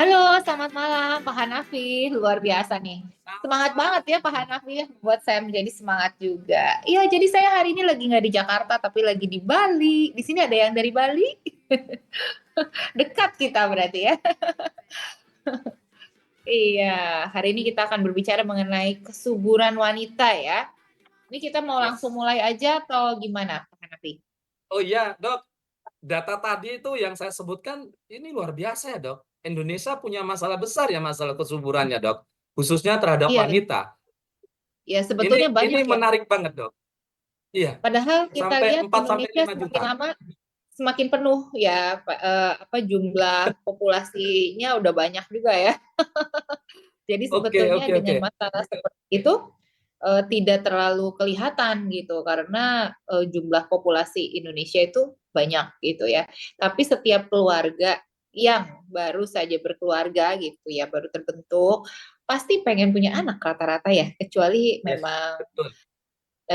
Halo, selamat malam Pak Hanafi. Luar biasa nih. Semangat banget ya Pak Hanafi, buat saya menjadi semangat juga. Iya, jadi saya hari ini lagi nggak di Jakarta, tapi lagi di Bali. Di sini ada yang dari Bali? Dekat kita berarti ya. Iya, hari ini kita akan berbicara mengenai kesuburan wanita ya. Ini kita mau langsung Yes. mulai aja atau gimana Pak Hanafi? Oh iya, Dok. Data tadi itu yang saya sebutkan ini luar biasa ya, Dok. Indonesia punya masalah besar ya masalah kesuburannya, Dok. Khususnya terhadap Iya, wanita. ya Ini sebetulnya ini banyak ya. menarik banget, Dok. Iya, Padahal kita sampai lihat 4 sampai Indonesia 5 semakin juta. lama semakin penuh ya, apa jumlah populasinya udah banyak juga ya. Jadi Oke, sebetulnya oke, oke. dengan masalah seperti itu tidak terlalu kelihatan gitu karena jumlah populasi Indonesia itu banyak gitu ya. Tapi setiap keluarga yang baru saja berkeluarga gitu ya, baru terbentuk, pasti pengen punya anak rata-rata ya, kecuali Yes, memang betul.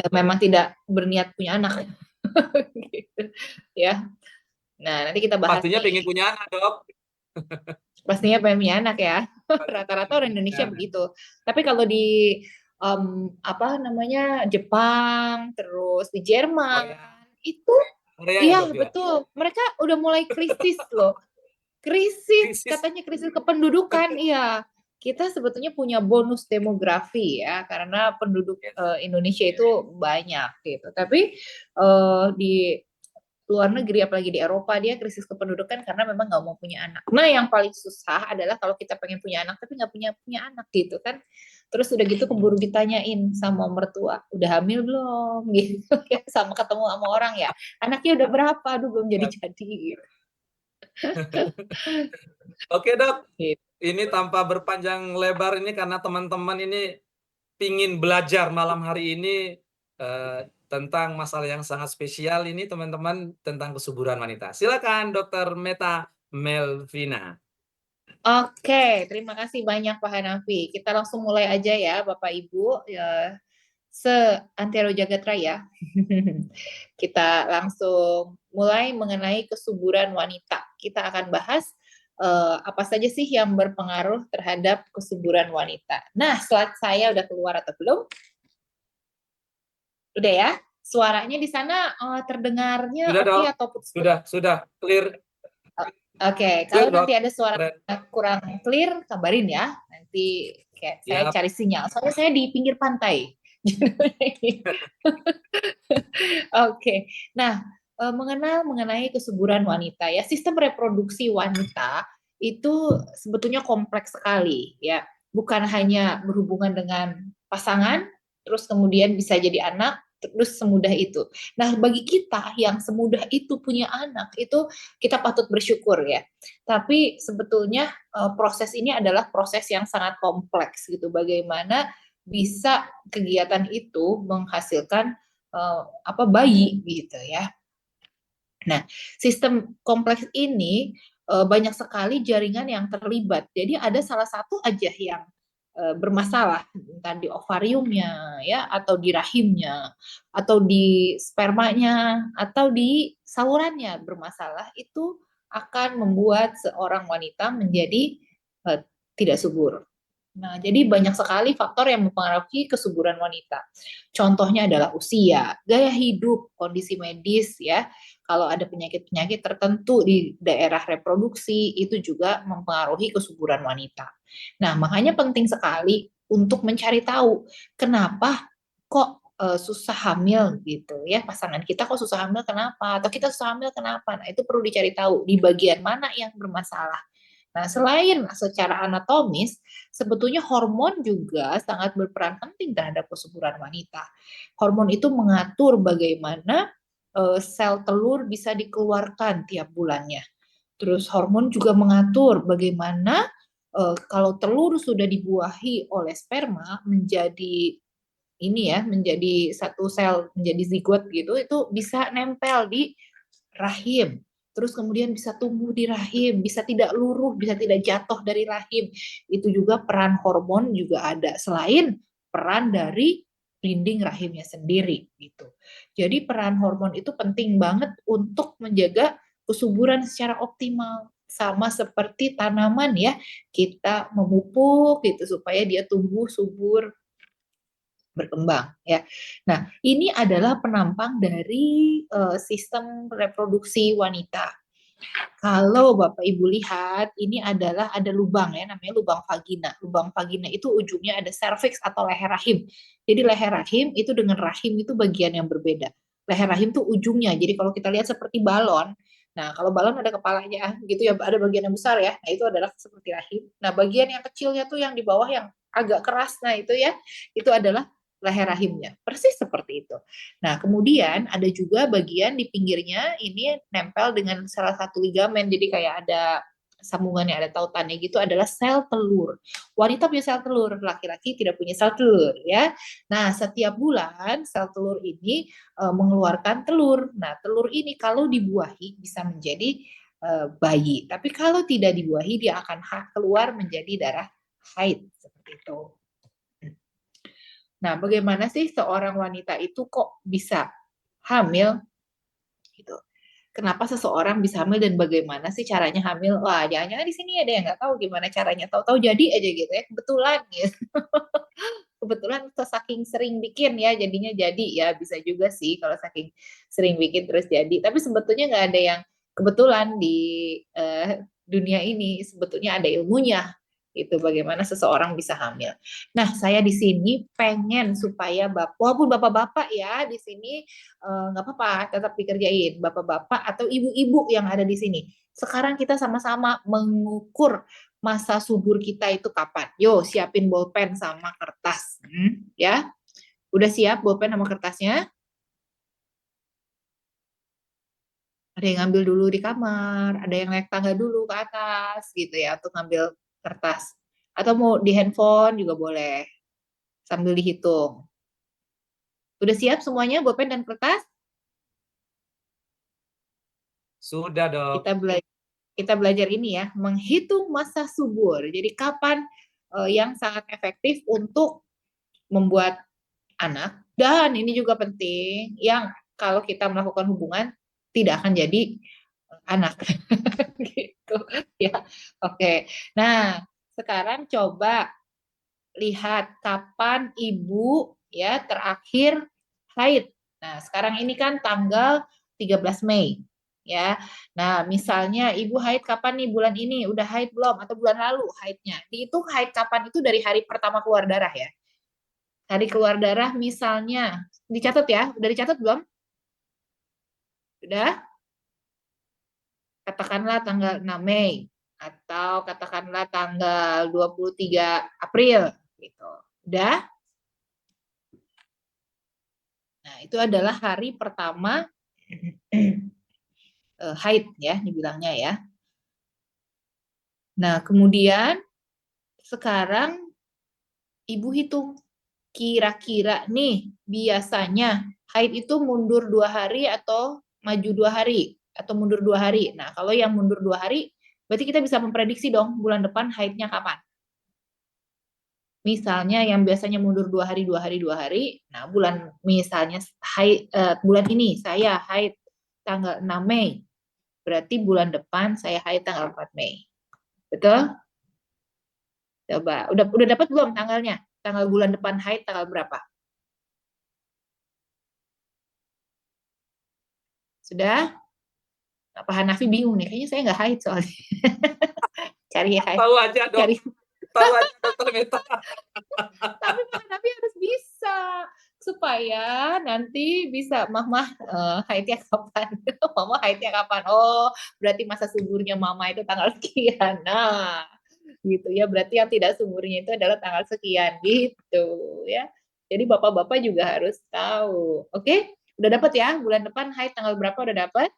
memang tidak berniat punya anak gitu ya. Nah, nanti kita bahas Pastinya pengen nih. punya anak, Dok. Pastinya pengen punya anak ya. Pasti Rata-rata pengen orang punya Indonesia anak. begitu. Tapi kalau di apa namanya Jepang, terus di Jerman Korea, itu Korea ya, iya Dok ya. betul. Mereka udah mulai krisis loh. Krisis, Krisis. katanya krisis kependudukan. Iya. Kita sebetulnya punya bonus demografi ya karena penduduk Yes. Indonesia itu banyak gitu. Tapi di luar negeri apalagi di Eropa dia krisis kependudukan karena memang nggak mau punya anak. Nah yang paling susah adalah kalau kita pengen punya anak tapi nggak punya punya anak gitu kan. Terus udah gitu keburu ditanyain sama mertua, udah hamil belum gitu ya, sama ketemu sama orang ya. Anaknya udah berapa? Aduh belum jadi-jadi gitu. Oke, Dok. Gitu. Ini tanpa berpanjang lebar ini karena teman-teman ini pingin belajar malam hari ini tentang masalah yang sangat spesial ini teman-teman tentang kesuburan wanita. Silakan Dokter Meta Melvina. Oke, terima kasih banyak Pak Hanafi. Kita langsung mulai aja ya Bapak Ibu. Ya, seantero jagat raya. Kita langsung mulai mengenai kesuburan wanita. Kita akan bahas apa saja sih yang berpengaruh terhadap kesuburan wanita. Nah, slide saya udah keluar atau belum? Udah ya? Suaranya di sana terdengarnya Sudah, oke Dok? atau putus-putus? Sudah clear, Oke, kalau clear, nanti Dok. ada suara Keren. kurang clear, kabarin ya. Nanti kayak saya Siap. cari sinyal. Soalnya saya di pinggir pantai. Oke, nah mengenai kesuburan wanita ya, sistem reproduksi wanita itu sebetulnya kompleks sekali ya, bukan hanya berhubungan dengan pasangan, terus kemudian bisa jadi anak, terus semudah itu. Nah, bagi kita yang semudah itu punya anak, itu kita patut bersyukur ya. Tapi sebetulnya proses ini adalah proses yang sangat kompleks gitu. Bagaimana bisa kegiatan itu menghasilkan apa bayi gitu ya. Nah, sistem kompleks ini banyak sekali jaringan yang terlibat. Jadi ada salah satu aja yang bermasalah, entah di ovariumnya ya, atau di rahimnya, atau di spermanya, atau di salurannya bermasalah, itu akan membuat seorang wanita menjadi uh, tidak subur. Nah, jadi banyak sekali faktor yang mempengaruhi kesuburan wanita. Contohnya adalah usia, gaya hidup, kondisi medis ya. Kalau ada penyakit-penyakit tertentu di daerah reproduksi itu juga mempengaruhi kesuburan wanita. Nah, makanya penting sekali untuk mencari tahu kenapa kok susah hamil gitu ya, pasangan kita kok susah hamil kenapa, atau kita susah hamil kenapa. Nah, itu perlu dicari tahu di bagian mana yang bermasalah. Nah, selain secara anatomis, sebetulnya hormon juga sangat berperan penting terhadap kesuburan wanita. Hormon itu mengatur bagaimana sel telur bisa dikeluarkan tiap bulannya. Terus hormon juga mengatur bagaimana kalau telur sudah dibuahi oleh sperma menjadi ini ya, menjadi satu sel, menjadi zigot gitu, itu bisa nempel di rahim. Terus kemudian bisa tumbuh di rahim, bisa tidak luruh, bisa tidak jatuh dari rahim. Itu juga peran hormon juga ada. Selain peran dari dinding rahimnya sendiri gitu. Jadi peran hormon itu penting banget untuk menjaga kesuburan secara optimal. sama seperti tanaman ya, kita memupuk gitu supaya dia tumbuh subur, berkembang ya. Nah, ini adalah penampang dari sistem reproduksi wanita. Kalau Bapak Ibu lihat, ini adalah ada lubang ya, namanya lubang vagina. Lubang vagina itu ujungnya ada serviks atau leher rahim. Jadi leher rahim itu dengan rahim itu bagian yang berbeda. Leher rahim itu ujungnya. Jadi kalau kita lihat seperti balon, nah kalau balon ada kepalanya gitu ya, ada bagian yang besar ya. Nah itu adalah seperti rahim. Nah bagian yang kecilnya tuh yang di bawah yang agak keras, nah itu ya, itu adalah leher rahimnya. Persis seperti itu. Nah, kemudian ada juga bagian di pinggirnya ini nempel dengan salah satu ligamen, jadi kayak ada sambungannya, ada tautannya gitu, adalah sel telur. Wanita punya sel telur, laki-laki tidak punya sel telur ya. Nah, setiap bulan sel telur ini mengeluarkan telur. Nah, telur ini kalau dibuahi bisa menjadi bayi, tapi kalau tidak dibuahi dia akan keluar menjadi darah haid seperti itu. Nah, bagaimana sih seorang wanita itu kok bisa hamil? Gitu. Kenapa seseorang bisa hamil dan bagaimana sih caranya hamil? Wah, jangan-jangan di sini ada yang nggak tahu gimana caranya. Tahu-tahu jadi aja gitu ya, kebetulan gitu. Kebetulan saking sering bikin ya, jadinya jadi ya. Bisa juga sih kalau saking sering bikin terus jadi. Tapi sebetulnya nggak ada yang kebetulan di dunia ini. Sebetulnya ada ilmunya itu bagaimana seseorang bisa hamil. Nah, saya di sini pengen supaya walaupun bapak-bapak ya di sini nggak apa-apa, tetap dikerjain bapak-bapak atau ibu-ibu yang ada di sini. Sekarang kita sama-sama mengukur masa subur kita itu kapan. Yo, siapin bolpen sama kertas, ya. Udah siap bolpen sama kertasnya? Ada yang ngambil dulu di kamar, ada yang naik tangga dulu ke atas gitu ya untuk ngambil kertas. Atau mau di handphone juga boleh sambil dihitung. Udah siap semuanya bolpen dan kertas? Sudah, Dok. Kita belajar ini ya, menghitung masa subur. Jadi kapan yang sangat efektif untuk membuat anak, dan ini juga penting yang kalau kita melakukan hubungan tidak akan jadi anak gitu ya. Oke. Nah, sekarang coba lihat kapan ibu ya terakhir haid. Nah, sekarang ini kan tanggal 13 Mei ya. Nah, misalnya ibu haid kapan nih bulan ini? Udah haid belum? Atau bulan lalu haidnya? Dihitung haid kapan itu dari hari pertama keluar darah ya. Hari keluar darah misalnya, dicatat ya, udah dicatat belum? Udah? Katakanlah tanggal 6 Mei atau katakanlah tanggal 23 April gitu. Udah? Nah, itu adalah hari pertama haid ya, dibilangnya ya. Nah, kemudian sekarang ibu hitung kira-kira nih biasanya haid itu mundur 2 hari atau maju 2 hari atau mundur 2 hari. Nah, kalau yang mundur 2 hari, berarti kita bisa memprediksi dong bulan depan haidnya kapan. Misalnya yang biasanya mundur 2 hari, 2 hari, 2 hari. Nah, misalnya haid, bulan ini saya haid tanggal 6 Mei. Berarti bulan depan saya haid tanggal 4 Mei. Betul? Coba, udah dapat belum tanggalnya? Tanggal bulan depan haid tanggal berapa? Sudah? Pak Hanafi bingung nih, kayaknya saya nggak haid soalnya. Cari haid, Tahu aja, Dok. cari. Tahu aja, Dokter Meta. Tapi Pak Hanafi harus bisa supaya nanti bisa mama haidnya kapan? Mama haidnya kapan? Oh, berarti masa suburnya mama itu tanggal sekian. Nah, gitu ya. Berarti yang tidak suburnya itu adalah tanggal sekian gitu ya. Jadi bapak-bapak juga harus tahu. Oke? Udah dapat ya? Bulan depan haid tanggal berapa udah dapat?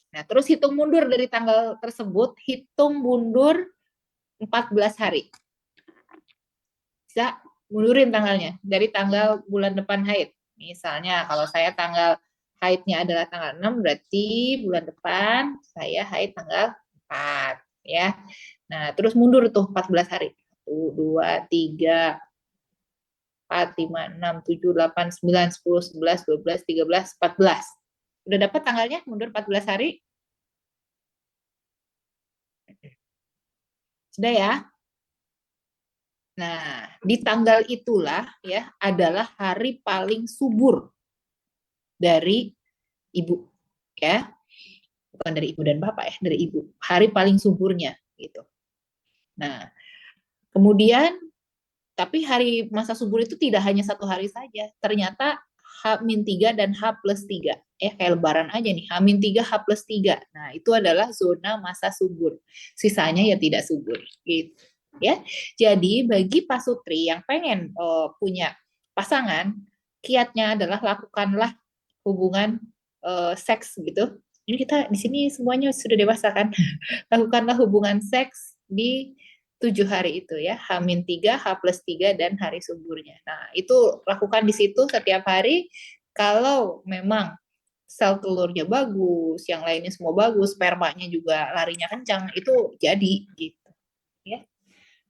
Nah, terus hitung mundur dari tanggal tersebut, hitung mundur 14 hari. Bisa mundurin tanggalnya dari tanggal bulan depan haid. Misalnya kalau saya tanggal haidnya adalah tanggal 6, berarti bulan depan saya haid tanggal 4 ya. Nah, terus mundur tuh 14 hari. 1, 2, 3, 4, 5, 6, 7, 8, 9, 10, 11, 12, 13, 14. Udah dapat tanggalnya mundur 14 hari? Sudah ya? Nah, di tanggal itulah ya adalah hari paling subur dari ibu, ya. Bukan dari ibu dan bapak ya, dari ibu. Hari paling suburnya gitu. Nah, kemudian tapi hari masa subur itu tidak hanya satu hari saja. Ternyata H-3 dan H+3. Kayak lebaran aja nih, H-3, H+3. Nah, itu adalah zona masa subur. Sisanya ya tidak subur. Gitu. Ya. Jadi bagi Pak Sutri yang pengen punya pasangan, kiatnya adalah lakukanlah hubungan seks gitu. Ini kita di sini semuanya sudah dewasa kan? Lakukanlah hubungan seks di 7 hari itu ya, H-3, H+3, dan hari suburnya. Nah, itu lakukan di situ setiap hari. Kalau memang sel telurnya bagus, yang lainnya semua bagus, spermanya juga larinya kencang, itu jadi gitu ya.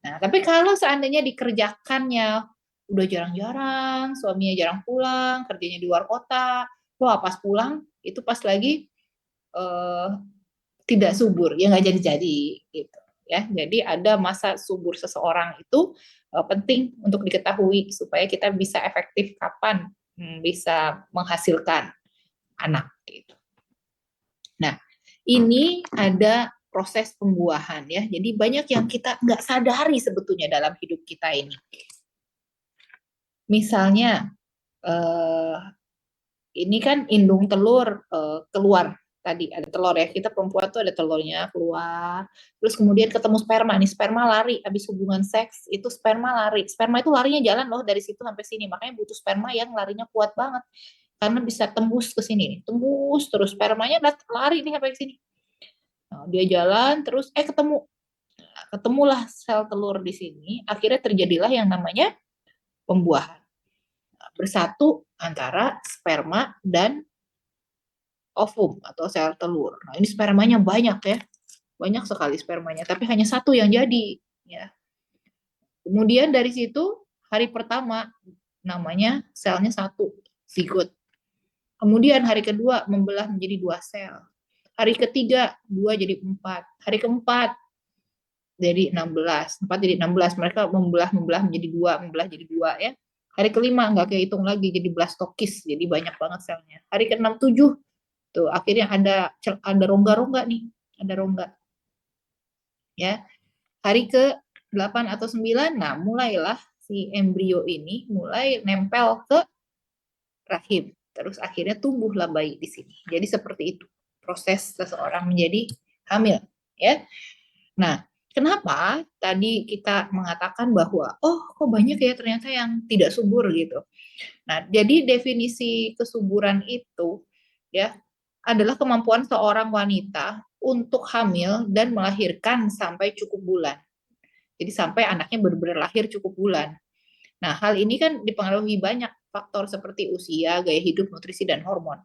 Nah, tapi kalau seandainya dikerjakannya udah jarang-jarang, suaminya jarang pulang, kerjanya di luar kota, wah pas pulang itu pas lagi eh, tidak subur, ya nggak jadi-jadi gitu ya. Jadi ada masa subur seseorang itu penting untuk diketahui supaya kita bisa efektif kapan bisa menghasilkan anak gitu. Nah, ini ada proses pembuahan ya. Jadi banyak yang kita nggak sadari sebetulnya dalam hidup kita ini. Misalnya ini kan indung telur keluar tadi ada telur ya, kita perempuan tuh ada telurnya keluar, terus kemudian ketemu sperma nih, sperma lari habis hubungan seks, itu sperma lari, sperma itu larinya jalan loh dari situ sampai sini, makanya butuh sperma yang larinya kuat banget karena bisa tembus ke sini, tembus terus spermanya lari nih sampai ke sini. Nah, dia jalan terus ketemulah sel telur di sini, akhirnya terjadilah yang namanya pembuahan, bersatu antara sperma dan ovum atau sel telur. Nah, ini spermanya banyak ya. Banyak sekali spermanya, tapi hanya satu yang jadi ya. Kemudian dari situ hari pertama namanya selnya satu, zigot. Kemudian hari kedua membelah menjadi 2 sel. Hari ketiga 2 jadi 4. Hari keempat jadi 16. 4 jadi 16. Mereka membelah menjadi 2, membelah jadi 2 ya. Hari kelima nggak kehitung lagi jadi blastokis, jadi banyak banget selnya. Hari ke-6 7 tuh akhirnya ada rongga-rongga nih, ada rongga. Ya. Hari ke-8 atau 9, nah mulailah si embrio ini mulai nempel ke rahim. Terus akhirnya tumbuhlah bayi di sini. Jadi seperti itu proses seseorang menjadi hamil, ya. Nah, kenapa tadi kita mengatakan bahwa kok banyak ya ternyata yang tidak subur gitu. Nah, jadi definisi kesuburan itu ya adalah kemampuan seorang wanita untuk hamil dan melahirkan sampai cukup bulan. Jadi sampai anaknya benar-benar lahir cukup bulan. Nah, hal ini kan dipengaruhi banyak faktor seperti usia, gaya hidup, nutrisi, dan hormon.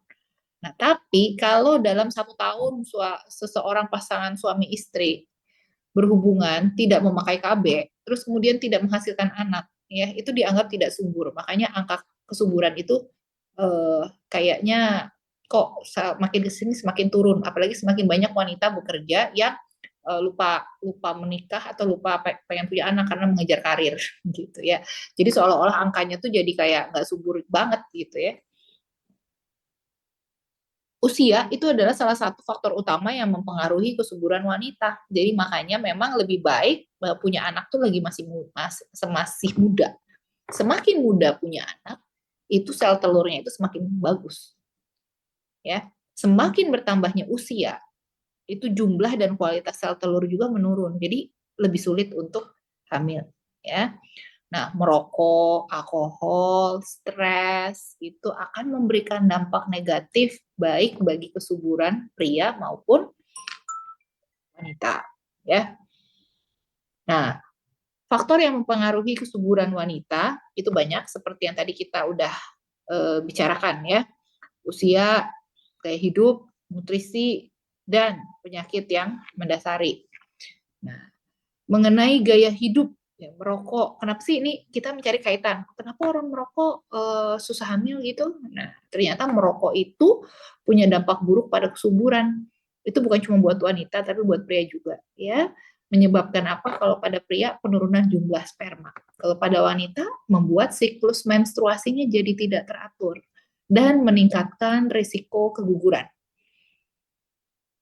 Nah, tapi kalau dalam 1 tahun seseorang pasangan suami istri berhubungan tidak memakai KB, terus kemudian tidak menghasilkan anak, ya itu dianggap tidak subur. Makanya angka kesuburan itu kayaknya kok makin kesini semakin turun, apalagi semakin banyak wanita bekerja yang lupa menikah atau lupa pengen punya anak karena mengejar karir gitu ya. Jadi seolah-olah angkanya tuh jadi kayak nggak subur banget gitu ya. Usia itu adalah salah satu faktor utama yang mempengaruhi kesuburan wanita. Jadi makanya memang lebih baik punya anak tuh lagi masih muda. Semakin muda punya anak, itu sel telurnya itu semakin bagus. Ya, semakin bertambahnya usia, itu jumlah dan kualitas sel telur juga menurun. Jadi lebih sulit untuk hamil, ya. Nah, merokok, alkohol, stres itu akan memberikan dampak negatif baik bagi kesuburan pria maupun wanita, ya. Nah, faktor yang mempengaruhi kesuburan wanita itu banyak seperti yang tadi kita udah bicarakan ya. Usia, gaya hidup, nutrisi, dan penyakit yang mendasari. Nah, mengenai gaya hidup, ya, merokok, kenapa sih ini kita mencari kaitan? Kenapa orang merokok susah hamil gitu? Nah, ternyata merokok itu punya dampak buruk pada kesuburan. Itu bukan cuma buat wanita, tapi buat pria juga. Ya, Menyebabkan apa? Kalau pada pria penurunan jumlah sperma. Kalau pada wanita membuat siklus menstruasinya jadi tidak teratur dan meningkatkan risiko keguguran.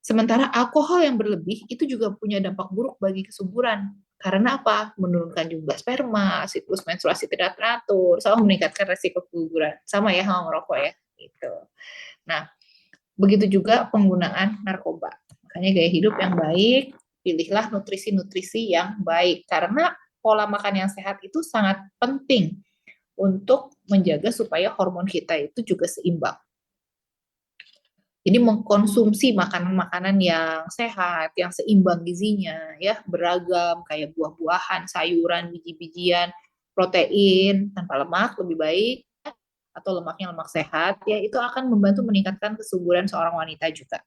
Sementara alkohol yang berlebih itu juga punya dampak buruk bagi kesuburan. Karena apa? Menurunkan jumlah sperma, siklus menstruasi tidak teratur, sama meningkatkan risiko keguguran. Sama ya sama merokok ya. Gitu. Nah, begitu juga penggunaan narkoba. Makanya gaya hidup yang baik, pilihlah nutrisi-nutrisi yang baik. Karena pola makan yang sehat itu sangat penting untuk menjaga supaya hormon kita itu juga seimbang. Jadi mengkonsumsi makanan-makanan yang sehat, yang seimbang gizinya, ya beragam kayak buah-buahan, sayuran, biji-bijian, protein tanpa lemak lebih baik, atau lemaknya lemak sehat, ya itu akan membantu meningkatkan kesuburan seorang wanita juga.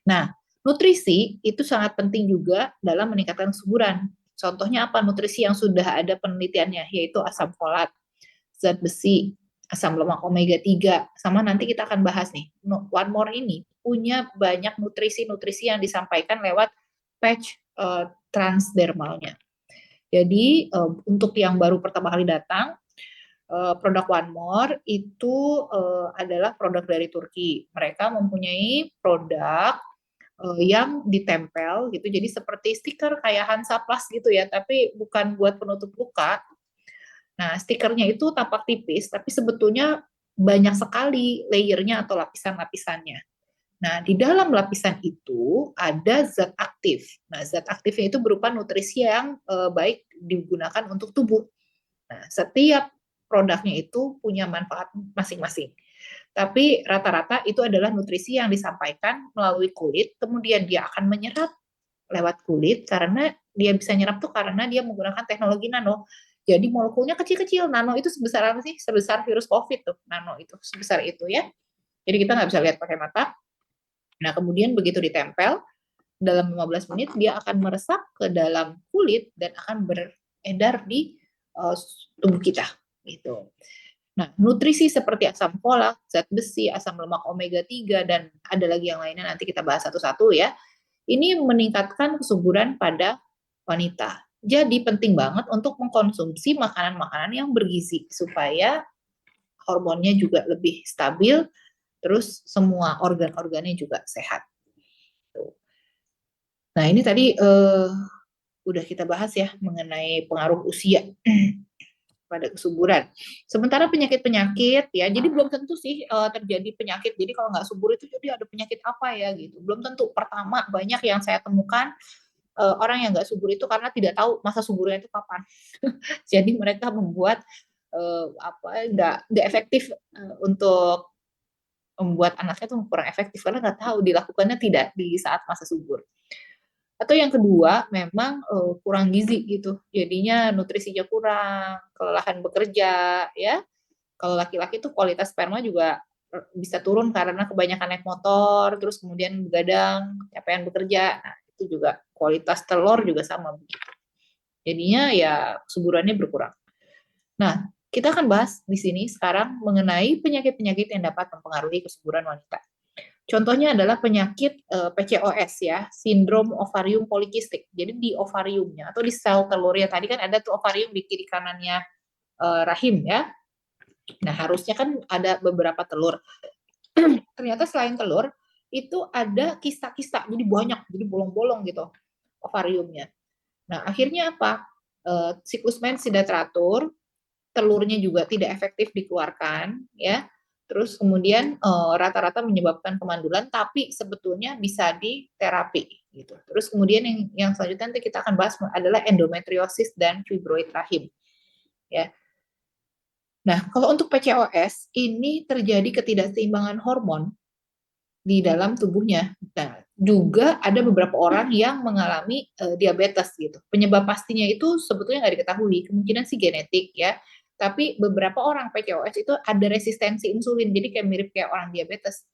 Nah, nutrisi itu sangat penting juga dalam meningkatkan kesuburan. Contohnya apa? Nutrisi yang sudah ada penelitiannya, yaitu asam folat, zat besi, asam lemak omega 3, sama nanti kita akan bahas nih, One More ini punya banyak nutrisi-nutrisi yang disampaikan lewat patch transdermalnya. Jadi untuk yang baru pertama kali datang, produk One More itu adalah produk dari Turki. Mereka mempunyai produk yang ditempel gitu, jadi seperti stiker kayak Hansaplast gitu ya, tapi bukan buat penutup luka. Nah, stikernya itu tampak tipis, tapi sebetulnya banyak sekali layernya atau lapisan-lapisannya. Nah, di dalam lapisan itu ada zat aktif. Nah, zat aktifnya itu berupa nutrisi yang baik digunakan untuk tubuh. Nah, setiap produknya itu punya manfaat masing-masing. Tapi rata-rata itu adalah nutrisi yang disampaikan melalui kulit, kemudian dia akan menyerap lewat kulit karena dia bisa nyerap tuh karena dia menggunakan teknologi nano. Jadi molekulnya kecil-kecil, nano itu sebesar apa sih? Sebesar virus COVID tuh, nano itu sebesar itu ya. Jadi kita nggak bisa lihat pakai mata. Nah kemudian begitu ditempel, dalam 15 menit dia akan meresap ke dalam kulit dan akan beredar di uh, tubuh kita gitu. Nah, nutrisi seperti asam folat, zat besi, asam lemak omega 3 dan ada lagi yang lainnya nanti kita bahas satu-satu ya. Ini meningkatkan kesuburan pada wanita. Jadi penting banget untuk mengkonsumsi makanan-makanan yang bergizi supaya hormonnya juga lebih stabil, terus semua organ-organnya juga sehat. Nah ini tadi udah kita bahas ya mengenai pengaruh usia pada kesuburan. Sementara penyakit-penyakit ya, jadi belum tentu sih terjadi penyakit. Jadi kalau nggak subur itu jadi ada penyakit apa ya gitu. Belum tentu. Pertama banyak yang saya temukan orang yang nggak subur itu karena tidak tahu masa suburnya itu kapan. Jadi mereka membuat nggak efektif untuk membuat anaknya itu kurang efektif karena nggak tahu dilakukannya tidak di saat masa subur. Atau yang kedua memang kurang gizi gitu, jadinya nutrisinya kurang, kelelahan bekerja ya. Kalau laki-laki tuh kualitas sperma juga bisa turun karena kebanyakan naik motor, terus kemudian begadang, capean bekerja. Nah, itu juga kualitas telur juga sama begitu. Jadinya ya kesuburannya berkurang. Nah, kita akan bahas di sini sekarang mengenai penyakit-penyakit yang dapat mempengaruhi kesuburan wanita. Contohnya adalah penyakit PCOS ya, sindrom ovarium polikistik. Jadi di ovariumnya atau di sel telurnya tadi kan ada tuh ovarium di kiri kanannya rahim ya. Nah, harusnya kan ada beberapa telur. Ternyata selain telur itu ada kista-kista, jadi banyak, jadi bolong-bolong gitu ovariumnya. Nah, akhirnya apa? Siklus mens tidak teratur, telurnya juga tidak efektif dikeluarkan, ya. Terus kemudian rata-rata menyebabkan kemandulan, tapi sebetulnya bisa diterapi gitu. Terus kemudian yang selanjutnya nanti kita akan bahas adalah endometriosis dan fibroid rahim, ya. Nah, kalau untuk PCOS ini terjadi ketidakseimbangan hormon di dalam tubuhnya. Nah, juga ada beberapa orang yang mengalami diabetes gitu. Penyebab pastinya itu sebetulnya nggak diketahui, kemungkinan sih genetik ya. Tapi beberapa orang PCOS itu ada resistensi insulin, jadi kayak mirip kayak orang diabetes.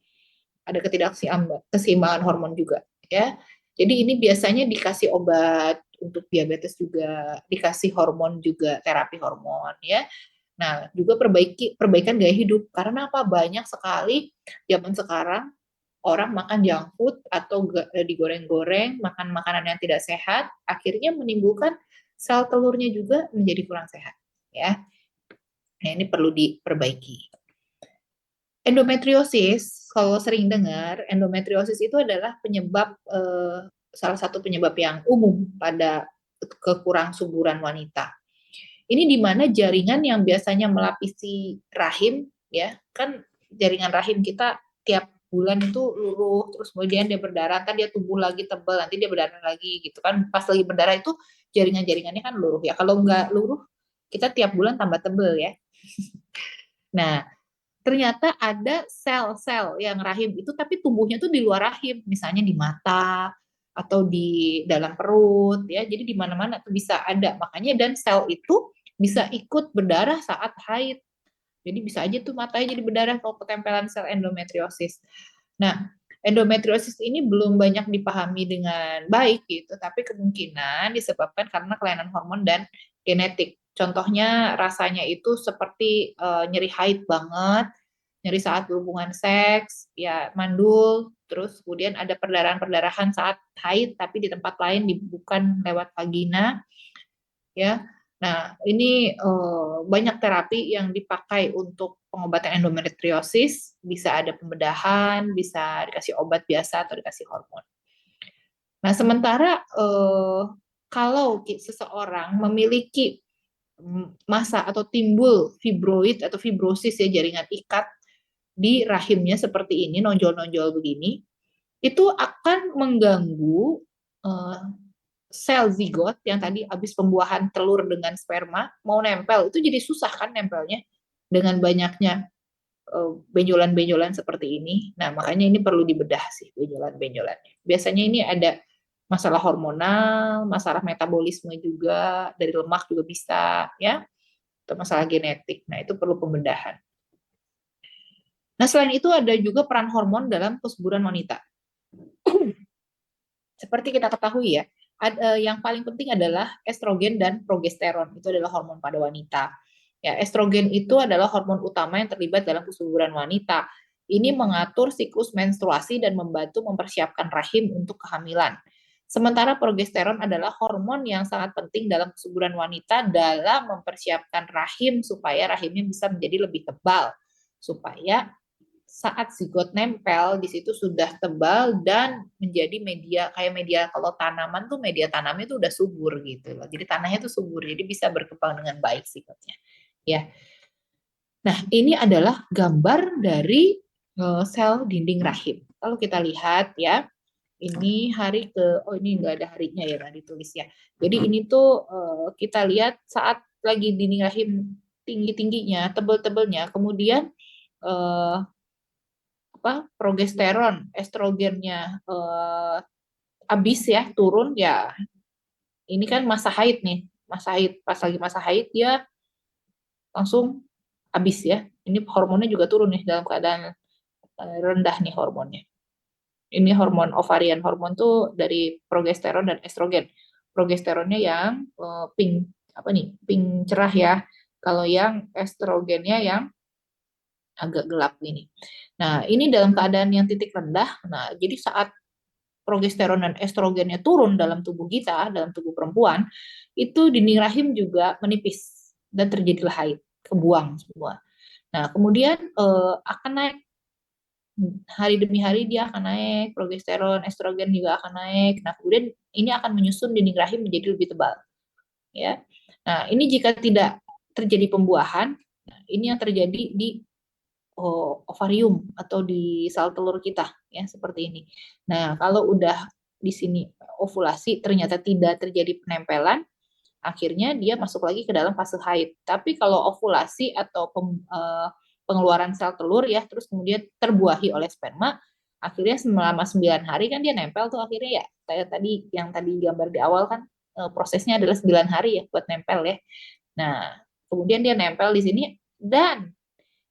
Ada ketidakseimbangan hormon juga ya. Jadi ini biasanya dikasih obat untuk diabetes juga, dikasih hormon juga, terapi hormon ya. Nah, juga perbaikan gaya hidup. Karena apa? Banyak sekali zaman sekarang orang makan junk food atau digoreng-goreng, makan makanan yang tidak sehat, akhirnya menimbulkan sel telurnya juga menjadi kurang sehat, ya. Nah, ini perlu diperbaiki. Endometriosis, kalau sering dengar, endometriosis itu adalah penyebab salah satu penyebab yang umum pada kekurang suburan wanita. Ini di mana jaringan yang biasanya melapisi rahim, ya, kan jaringan rahim kita tiap bulan itu luruh, terus kemudian dia berdarah, kan dia tumbuh lagi tebal, nanti dia berdarah lagi gitu kan. Pas lagi berdarah itu jaringan-jaringannya kan luruh ya. Kalau nggak luruh, kita tiap bulan tambah tebal ya. Nah, ternyata ada sel-sel yang rahim itu tapi tumbuhnya tuh di luar rahim, misalnya di mata atau di dalam perut ya. Jadi di mana-mana tuh bisa ada. Makanya dan sel itu bisa ikut berdarah saat haid. Jadi bisa aja tuh matanya jadi berdarah kalau ketempelan sel endometriosis. Nah, endometriosis ini belum banyak dipahami dengan baik gitu, tapi kemungkinan disebabkan karena kelainan hormon dan genetik. Contohnya rasanya itu seperti nyeri haid banget, nyeri saat berhubungan seks, ya mandul, terus kemudian ada perdarahan-perdarahan saat haid tapi di tempat lain bukan lewat vagina, ya. Nah, ini banyak terapi yang dipakai untuk pengobatan endometriosis, bisa ada pembedahan, bisa dikasih obat biasa atau dikasih hormon. Nah, sementara kalau seseorang memiliki masa atau timbul fibroid atau fibrosis ya jaringan ikat di rahimnya seperti ini, nonjol-nonjol begini, itu akan mengganggu sel zigot yang tadi habis pembuahan telur dengan sperma mau nempel, itu jadi susah kan nempelnya dengan banyaknya benjolan-benjolan seperti ini. Nah, makanya ini perlu dibedah sih benjolan-benjolannya. Biasanya ini ada masalah hormonal, masalah metabolisme juga, dari lemak juga bisa, ya, atau masalah genetik. Nah, itu perlu pembedahan. Nah, selain itu ada juga peran hormon dalam kesuburan wanita. Seperti kita ketahui ya, yang paling penting adalah estrogen dan progesteron. Itu adalah hormon pada wanita. Ya, estrogen itu adalah hormon utama yang terlibat dalam kesuburan wanita. Ini mengatur siklus menstruasi dan membantu mempersiapkan rahim untuk kehamilan. Sementara progesteron adalah hormon yang sangat penting dalam kesuburan wanita dalam mempersiapkan rahim supaya rahimnya bisa menjadi lebih tebal. Supaya saat zigot nempel di situ sudah tebal dan menjadi media, kayak media kalau tanaman tuh media tanamnya tuh udah subur gitu loh. Jadi tanahnya tuh subur, jadi bisa berkembang dengan baik zigotnya. Ya. Nah, ini adalah gambar dari sel dinding rahim. Kalau kita lihat ya, ini hari ke, oh ini enggak ada harinya ya, nggak ditulis ya. Jadi ini tuh kita lihat saat lagi dinding rahim tinggi-tingginya, tebel-tebelnya, kemudian progesteron, estrogennya habis ya, turun ya. Ini kan masa haid nih, masa haid, pas lagi masa haid dia langsung habis ya. Ini hormonnya juga turun nih dalam keadaan rendah nih hormonnya. Ini hormon ovarian, hormon tuh dari progesteron dan estrogen. Progesteronnya yang pink apa nih, pink cerah ya. Kalau yang estrogennya yang agak gelap gini. Nah, ini dalam keadaan yang titik rendah. Nah, jadi saat progesteron dan estrogennya turun dalam tubuh kita, dalam tubuh perempuan, itu dinding rahim juga menipis dan terjadilah haid, kebuang semua. Nah, kemudian akan naik hari demi hari, dia akan naik, progesteron, estrogen juga akan naik. Nah, kemudian ini akan menyusun dinding rahim menjadi lebih tebal. Ya. Nah, ini jika tidak terjadi pembuahan, ini yang terjadi di ovarium atau di sel telur kita ya seperti ini. Nah, kalau udah di sini ovulasi ternyata tidak terjadi penempelan, akhirnya dia masuk lagi ke dalam fase haid. Tapi kalau ovulasi atau pengeluaran sel telur ya terus kemudian terbuahi oleh sperma, akhirnya selama 9 hari kan dia nempel tuh akhirnya ya. Saya tadi yang tadi gambar di awal kan prosesnya adalah 9 hari ya buat nempel ya. Nah, kemudian dia nempel di sini dan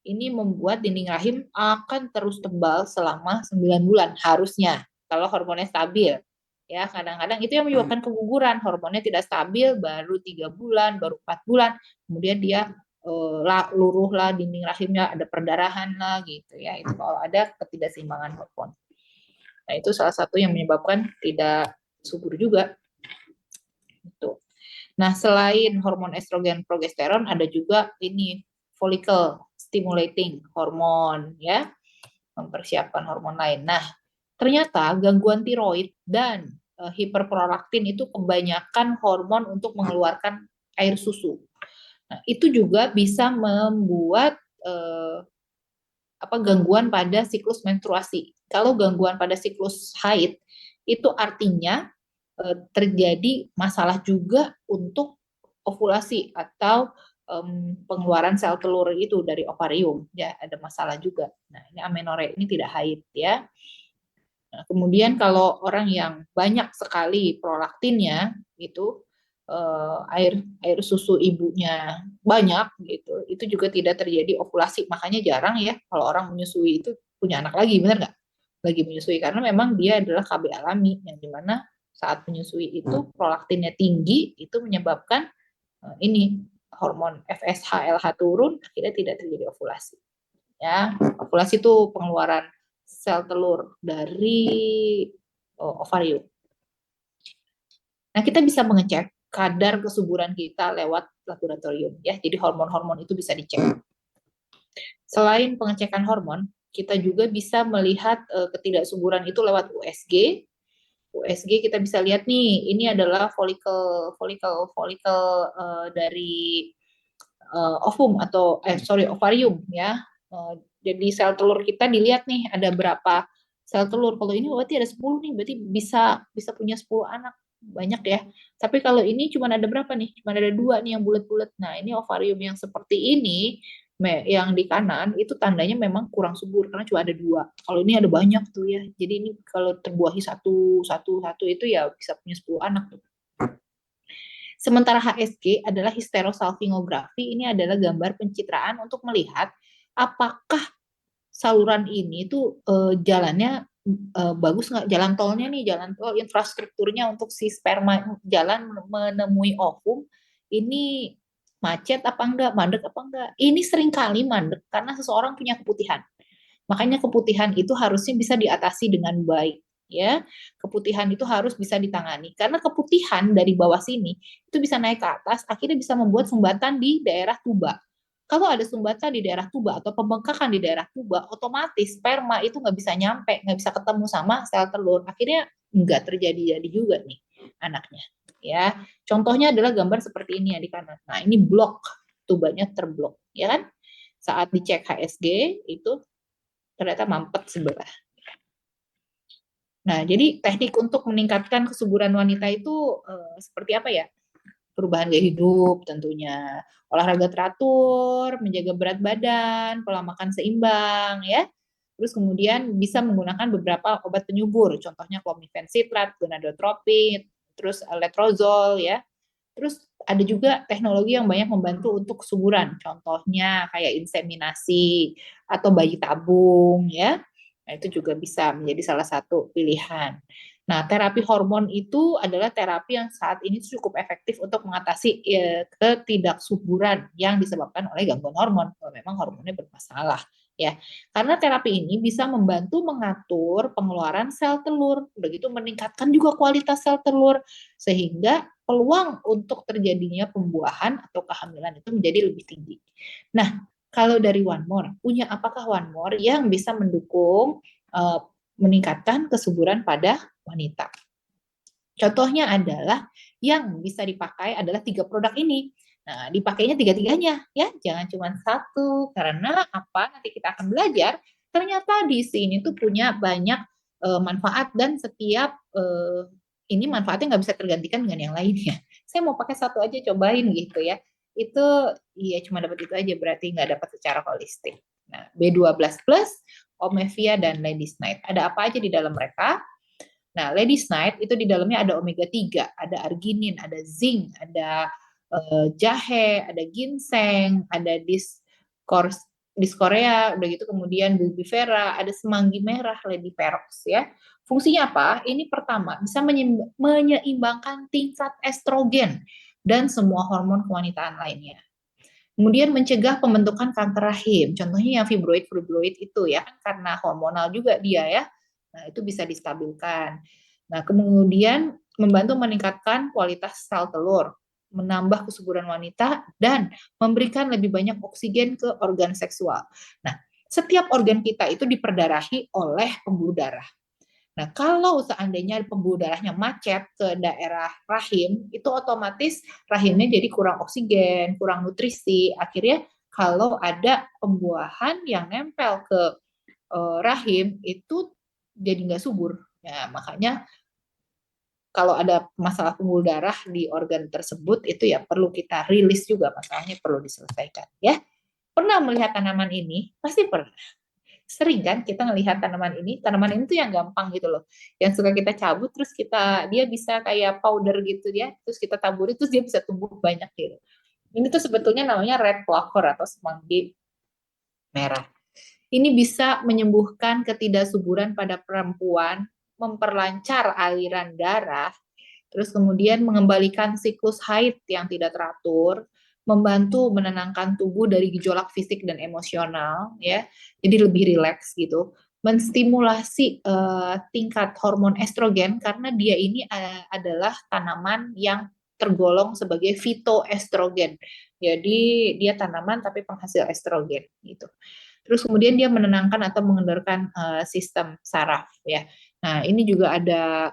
ini membuat dinding rahim akan terus tebal selama 9 bulan harusnya kalau hormonnya stabil. Ya, kadang-kadang itu yang menyebabkan keguguran, hormonnya tidak stabil baru 3 bulan, baru 4 bulan, kemudian dia luruh lah dinding rahimnya, ada perdarahan lah gitu ya. Itu kalau ada ketidakseimbangan hormon. Nah, itu salah satu yang menyebabkan tidak subur juga. Gitu. Nah, selain hormon estrogen, progesteron, ada juga ini follicle stimulating hormon, ya, mempersiapkan hormon lain. Nah, ternyata gangguan tiroid dan hiperprolaktin itu kebanyakan hormon untuk mengeluarkan air susu. Nah, itu juga bisa membuat gangguan pada siklus menstruasi. Kalau gangguan pada siklus haid, itu artinya terjadi masalah juga untuk ovulasi atau pengeluaran sel telur itu dari ovarium, ya ada masalah juga. Nah, ini amenorrhea ini tidak haid, ya. Nah, kemudian kalau orang yang banyak sekali prolaktinnya itu air susu ibunya banyak gitu, itu juga tidak terjadi ovulasi. Makanya jarang ya kalau orang menyusui itu punya anak lagi, benar nggak? Lagi menyusui karena memang dia adalah KB alami yang dimana saat menyusui itu prolaktinnya tinggi, itu menyebabkan ini hormon FSH LH turun, akhirnya tidak terjadi ovulasi. Ya, ovulasi itu pengeluaran sel telur dari ovarium. Nah, kita bisa mengecek kadar kesuburan kita lewat laboratorium, ya. Jadi hormon-hormon itu bisa dicek. Selain pengecekan hormon, kita juga bisa melihat ketidaksuburan itu lewat USG. USG kita bisa lihat nih, ini adalah folikel dari ovum atau ovarium, ya. Jadi sel telur kita dilihat nih ada berapa sel telur. Kalau ini berarti ada 10 nih, berarti bisa punya 10 anak. Banyak ya. Tapi kalau ini cuma ada berapa nih? Cuma ada 2 nih yang bulat-bulat. Nah, ini ovarium yang seperti ini yang di kanan itu tandanya memang kurang subur karena cuma ada 2. Kalau ini ada banyak tuh ya. Jadi ini kalau terbuahi satu itu ya bisa punya 10 anak tuh. Sementara HSG adalah hysterosalpingografi, ini adalah gambar pencitraan untuk melihat apakah saluran ini tuh jalannya bagus nggak, jalan tolnya nih, jalan tol infrastrukturnya untuk si sperma jalan menemui ovum ini macet apa enggak, mandek apa enggak. Ini seringkali mandek karena seseorang punya keputihan. Makanya keputihan itu harusnya bisa diatasi dengan baik, ya. Keputihan itu harus bisa ditangani karena keputihan dari bawah sini itu bisa naik ke atas, akhirnya bisa membuat sumbatan di daerah tuba. Kalau ada sumbatan di daerah tuba atau pembengkakan di daerah tuba, otomatis sperma itu nggak bisa nyampe, nggak bisa ketemu sama sel telur. Akhirnya nggak terjadi juga nih anaknya. Ya, contohnya adalah gambar seperti ini ya di kanan. Nah, ini blok, tubanya terblok, ya kan? Saat dicek HSG itu ternyata mampet sebelah. Nah, jadi teknik untuk meningkatkan kesuburan wanita itu seperti apa ya? Perubahan gaya hidup tentunya, olahraga teratur, menjaga berat badan, pola makan seimbang, ya. Terus kemudian bisa menggunakan beberapa obat penyubur, contohnya clomiphene citrat, gonadotropin, terus letrozol, ya. Terus ada juga teknologi yang banyak membantu untuk kesuburan, contohnya kayak inseminasi atau bayi tabung, ya. Nah, itu juga bisa menjadi salah satu pilihan. Nah, terapi hormon itu adalah terapi yang saat ini cukup efektif untuk mengatasi ketidaksuburan yang disebabkan oleh gangguan hormon, kalau memang hormonnya bermasalah, ya. Karena terapi ini bisa membantu mengatur pengeluaran sel telur, begitu meningkatkan juga kualitas sel telur, sehingga peluang untuk terjadinya pembuahan atau kehamilan itu menjadi lebih tinggi. Nah, kalau dari One More, punya apakah One More yang bisa mendukung meningkatkan kesuburan pada wanita? Contohnya adalah yang bisa dipakai adalah 3 produk ini. Nah, dipakainya tiga-tiganya ya, jangan cuma satu. Karena apa? Nanti kita akan belajar ternyata di sini tuh punya banyak manfaat dan setiap ini manfaatnya nggak bisa tergantikan dengan yang lainnya. Saya mau pakai satu aja cobain gitu ya. Itu iya cuma dapat itu aja berarti nggak dapat secara holistik. Nah, B12 plus, Omevia dan Ladies Night. Ada apa aja di dalam mereka? Nah, Ladies Night itu di dalamnya ada omega 3, ada arginin, ada zinc, ada jahe, ada ginseng, ada diskorea, udah gitu kemudian bulbifera, ada semanggi merah, ladyperox ya. Fungsinya apa? Ini pertama bisa menyeimbangkan tingkat estrogen dan semua hormon kewanitaan lainnya. Kemudian mencegah pembentukan kanker rahim. Contohnya yang fibroid itu ya kan karena hormonal juga dia ya. Nah, itu bisa distabilkan. Nah, kemudian membantu meningkatkan kualitas sel telur, menambah kesuburan wanita, dan memberikan lebih banyak oksigen ke organ seksual. Nah, setiap organ kita itu diperdarahi oleh pembuluh darah. Nah, kalau seandainya pembuluh darahnya macet ke daerah rahim, itu otomatis rahimnya jadi kurang oksigen, kurang nutrisi. Akhirnya kalau ada pembuahan yang nempel ke rahim, itu jadi nggak subur. Ya, makanya kalau ada masalah pembuluh darah di organ tersebut, itu ya perlu kita rilis juga, masalahnya perlu diselesaikan. Ya, pernah melihat tanaman ini? Pasti pernah. Sering kan kita ngelihat tanaman ini tuh yang gampang gitu loh, yang suka kita cabut terus dia bisa kayak powder gitu ya, terus kita taburi terus dia bisa tumbuh banyak gitu. Ini tuh sebetulnya namanya red clover atau semanggi merah. Ini bisa menyembuhkan ketidaksuburan pada perempuan, memperlancar aliran darah, terus kemudian mengembalikan siklus haid yang tidak teratur, membantu menenangkan tubuh dari gejolak fisik dan emosional, ya, jadi lebih rileks gitu, menstimulasi tingkat hormon estrogen karena dia ini adalah tanaman yang tergolong sebagai fitoestrogen, jadi dia tanaman tapi penghasil estrogen gitu. Terus kemudian dia menenangkan atau mengendorkan sistem saraf ya. Nah, ini juga ada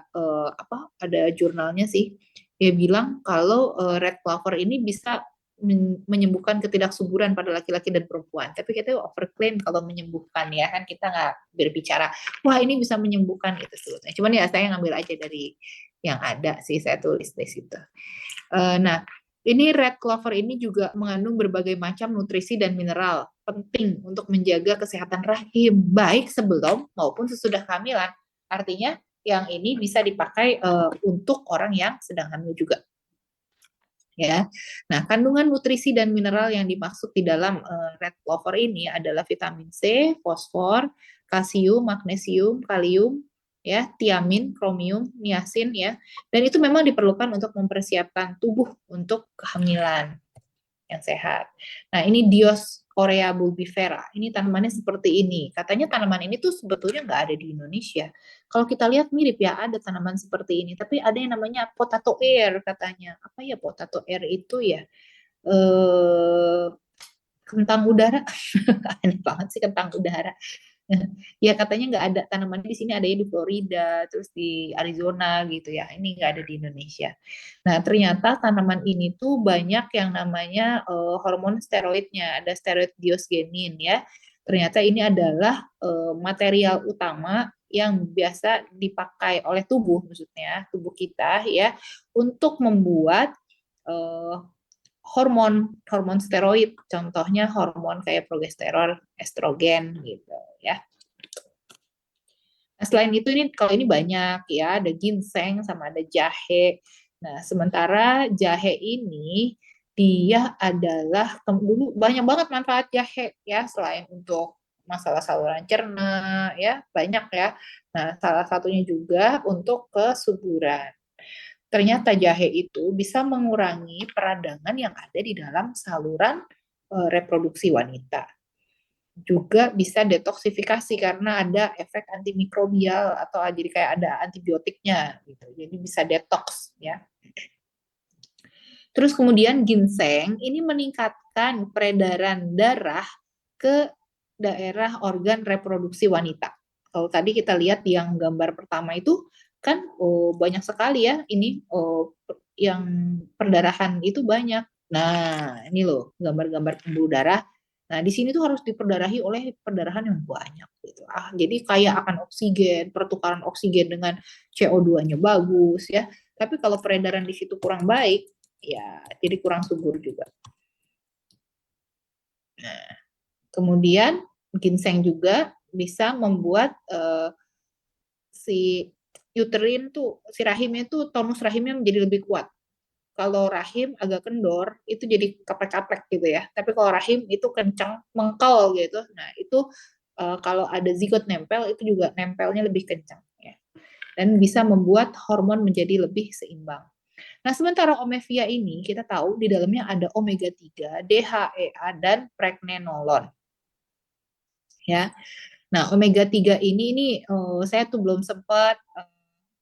ada jurnalnya sih. Dia bilang kalau red clover ini bisa menyembuhkan ketidaksuburan pada laki-laki dan perempuan. Tapi kita overclaim kalau menyembuhkan ya kan, kita nggak berbicara wah ini bisa menyembuhkan itu sebetulnya. Cuman ya saya ngambil aja dari yang ada sih, saya tulis di situ. Nah, ini red clover ini juga mengandung berbagai macam nutrisi dan mineral penting untuk menjaga kesehatan rahim baik sebelum maupun sesudah kehamilan. Artinya yang ini bisa dipakai untuk orang yang sedang hamil juga. Ya. Nah, kandungan nutrisi dan mineral yang dimaksud di dalam red clover ini adalah vitamin C, fosfor, kalsium, magnesium, kalium, ya, tiamin, kromium, niacin ya. Dan itu memang diperlukan untuk mempersiapkan tubuh untuk kehamilan yang sehat. Nah, ini Diosphorea bulbifera. Ini tanamannya seperti ini. Katanya tanaman ini tuh sebetulnya nggak ada di Indonesia. Kalau kita lihat mirip ya, ada tanaman seperti ini. Tapi ada yang namanya potato air katanya. Apa ya potato air itu ya? Kentang udara. Aneh banget sih kentang udara. Ya katanya nggak ada tanaman di sini, adanya di Florida, terus di Arizona gitu ya. Ini nggak ada di Indonesia. Nah ternyata tanaman ini tuh banyak yang namanya hormon steroidnya, ada steroid diosgenin ya. Ternyata ini adalah material utama yang biasa dipakai oleh tubuh, maksudnya tubuh kita ya, untuk membuat eh, hormon steroid, contohnya hormon kayak progesteron, estrogen gitu ya. Nah, selain itu ini kalau ini banyak ya, ada ginseng sama ada jahe. Nah, sementara jahe ini dia adalah dulu banyak banget manfaat jahe ya, selain untuk masalah saluran cerna ya, banyak ya. Nah, salah satunya juga untuk kesuburan. Ternyata jahe itu bisa mengurangi peradangan yang ada di dalam saluran reproduksi wanita. Juga bisa detoksifikasi karena ada efek antimikrobial atau jadi kayak ada antibiotiknya gitu. Jadi bisa detox ya. Terus kemudian ginseng ini meningkatkan peredaran darah ke daerah organ reproduksi wanita. Kalau tadi kita lihat yang gambar pertama itu kan banyak sekali ya ini yang perdarahan itu banyak. Nah, ini loh gambar-gambar pembuluh darah. Nah, di sini tuh harus diperdarahi oleh perdarahan yang banyak gitu. Jadi kaya akan oksigen, pertukaran oksigen dengan CO2-nya bagus ya. Tapi kalau peredaran di situ kurang baik, ya jadi kurang subur juga. Nah, kemudian ginseng juga bisa membuat si uterin tuh, si rahimnya tuh tonus rahimnya menjadi lebih kuat. Kalau rahim agak kendor, itu jadi kaplek-kaplek gitu ya. Tapi kalau rahim itu kencang, mengkel gitu. Nah, itu kalau ada zigot nempel, itu juga nempelnya lebih kencang ya. Dan bisa membuat hormon menjadi lebih seimbang. Nah, sementara omevia ini kita tahu di dalamnya ada omega 3, DHEA dan pregnenolon. Ya. Nah, omega 3 ini saya tuh belum sempat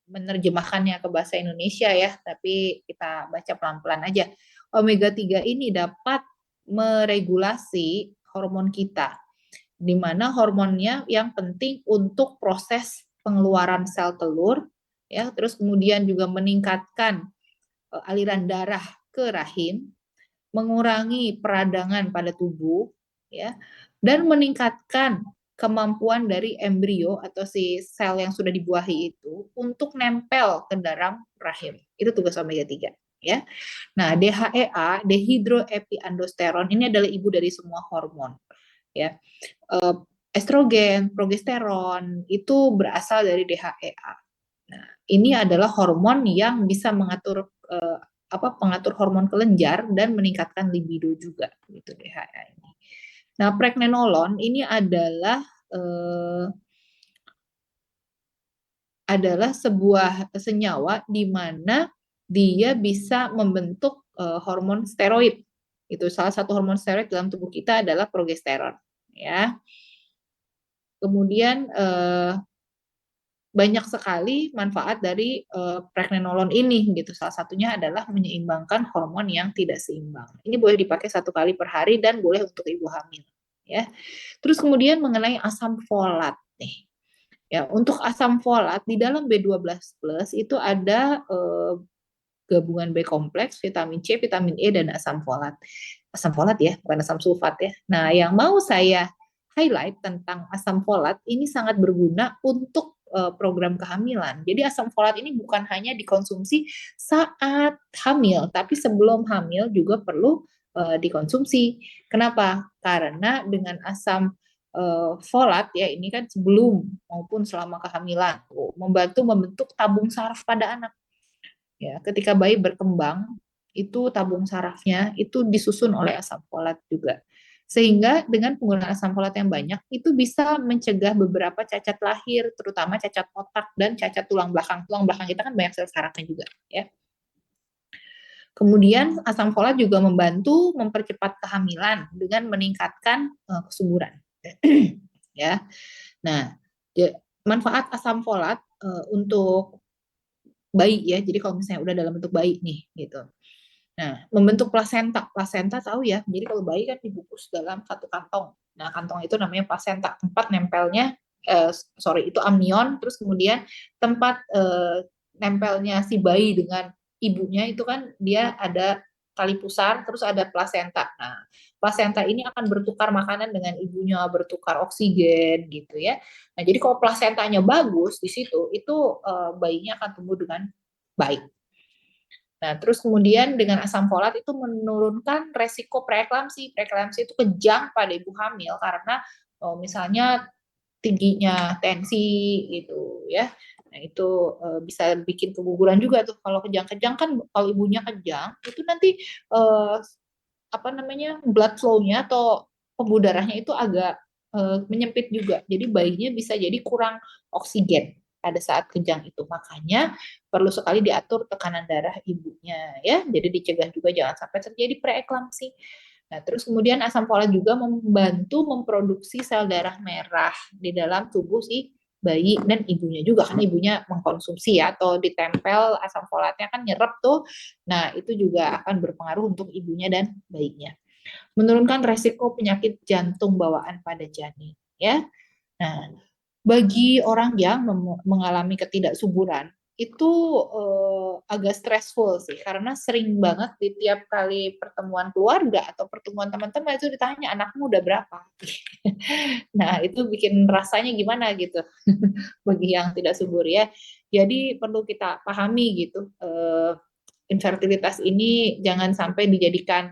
menerjemahkannya ke bahasa Indonesia ya, tapi kita baca pelan-pelan aja. Omega 3 ini dapat meregulasi hormon kita, di mana hormonnya yang penting untuk proses pengeluaran sel telur, ya, terus kemudian juga meningkatkan aliran darah ke rahim, mengurangi peradangan pada tubuh, ya, dan meningkatkan kemampuan dari embrio atau si sel yang sudah dibuahi itu untuk nempel ke dalam rahim. Itu tugas omega 3, ya. Nah, DHEA, dehydroepiandrosterone, ini adalah ibu dari semua hormon, ya. Estrogen, progesteron itu berasal dari DHEA. Nah, ini adalah hormon yang bisa mengatur pengatur hormon kelenjar dan meningkatkan libido juga, gitu DHEA ini. Nah, pregnenolon ini adalah sebuah senyawa di mana dia bisa membentuk hormon steroid. Itu salah satu hormon steroid dalam tubuh kita adalah progesteron, ya. Kemudian banyak sekali manfaat dari pregnenolon ini gitu. Salah satunya adalah menyeimbangkan hormon yang tidak seimbang. Ini boleh dipakai 1 kali per hari dan boleh untuk ibu hamil, ya. Terus kemudian mengenai asam folat nih. Ya, untuk asam folat di dalam B12 plus itu ada gabungan B kompleks, vitamin C, vitamin E, dan asam folat. Asam folat ya, bukan asam sulfat ya. Nah, yang mau saya highlight tentang asam folat ini sangat berguna untuk program kehamilan. Jadi asam folat ini bukan hanya dikonsumsi saat hamil, tapi sebelum hamil juga perlu dikonsumsi. Kenapa? Karena dengan asam folat ya ini kan sebelum maupun selama kehamilan membantu membentuk tabung saraf pada anak. Ya, ketika bayi berkembang, itu tabung sarafnya itu disusun oleh asam folat juga. Sehingga dengan penggunaan asam folat yang banyak, itu bisa mencegah beberapa cacat lahir, terutama cacat otak dan cacat tulang belakang. Tulang belakang kita kan banyak sel sarafnya juga, ya. Kemudian asam folat juga membantu mempercepat kehamilan dengan meningkatkan kesuburan. Ya. Nah, manfaat asam folat untuk bayi ya. Jadi kalau misalnya udah dalam bentuk bayi nih gitu. Nah, membentuk plasenta. Plasenta tahu ya. Jadi kalau bayi kan dibungkus dalam satu kantong. Nah, kantong itu namanya plasenta. Tempat nempelnya itu amnion, terus kemudian tempat nempelnya si bayi dengan ibunya itu kan dia ada tali pusar, terus ada plasenta. Nah, plasenta ini akan bertukar makanan dengan ibunya, bertukar oksigen gitu ya. Nah, jadi kalau plasentanya bagus di situ, itu bayinya akan tumbuh dengan baik. Nah, terus kemudian dengan asam folat itu menurunkan resiko preeklamsi. Preeklamsi itu kejang pada ibu hamil karena misalnya tingginya tensi gitu ya. Nah, itu bisa bikin keguguran juga tuh. Kalau kejang-kejang kan kalau ibunya kejang itu nanti eh, blood flow-nya atau pembuluh darahnya itu agak menyempit juga. Jadi bayinya bisa jadi kurang oksigen pada saat kejang itu. Makanya perlu sekali diatur tekanan darah ibunya ya. Jadi dicegah juga jangan sampai terjadi preeklamsi. Nah, terus kemudian asam folat juga membantu memproduksi sel darah merah di dalam tubuh si bayi dan ibunya juga kan ibunya mengkonsumsi ya atau ditempel asam folatnya kan nyerap tuh. Nah, itu juga akan berpengaruh untuk ibunya dan bayinya. Menurunkan resiko penyakit jantung bawaan pada janin ya. Nah, bagi orang yang mengalami ketidaksuburan itu agak stressful sih karena sering banget di tiap kali pertemuan keluarga atau pertemuan teman-teman itu ditanya anakmu udah berapa. Nah, itu bikin rasanya gimana gitu bagi yang tidak subur ya. Jadi perlu kita pahami gitu infertilitas ini jangan sampai dijadikan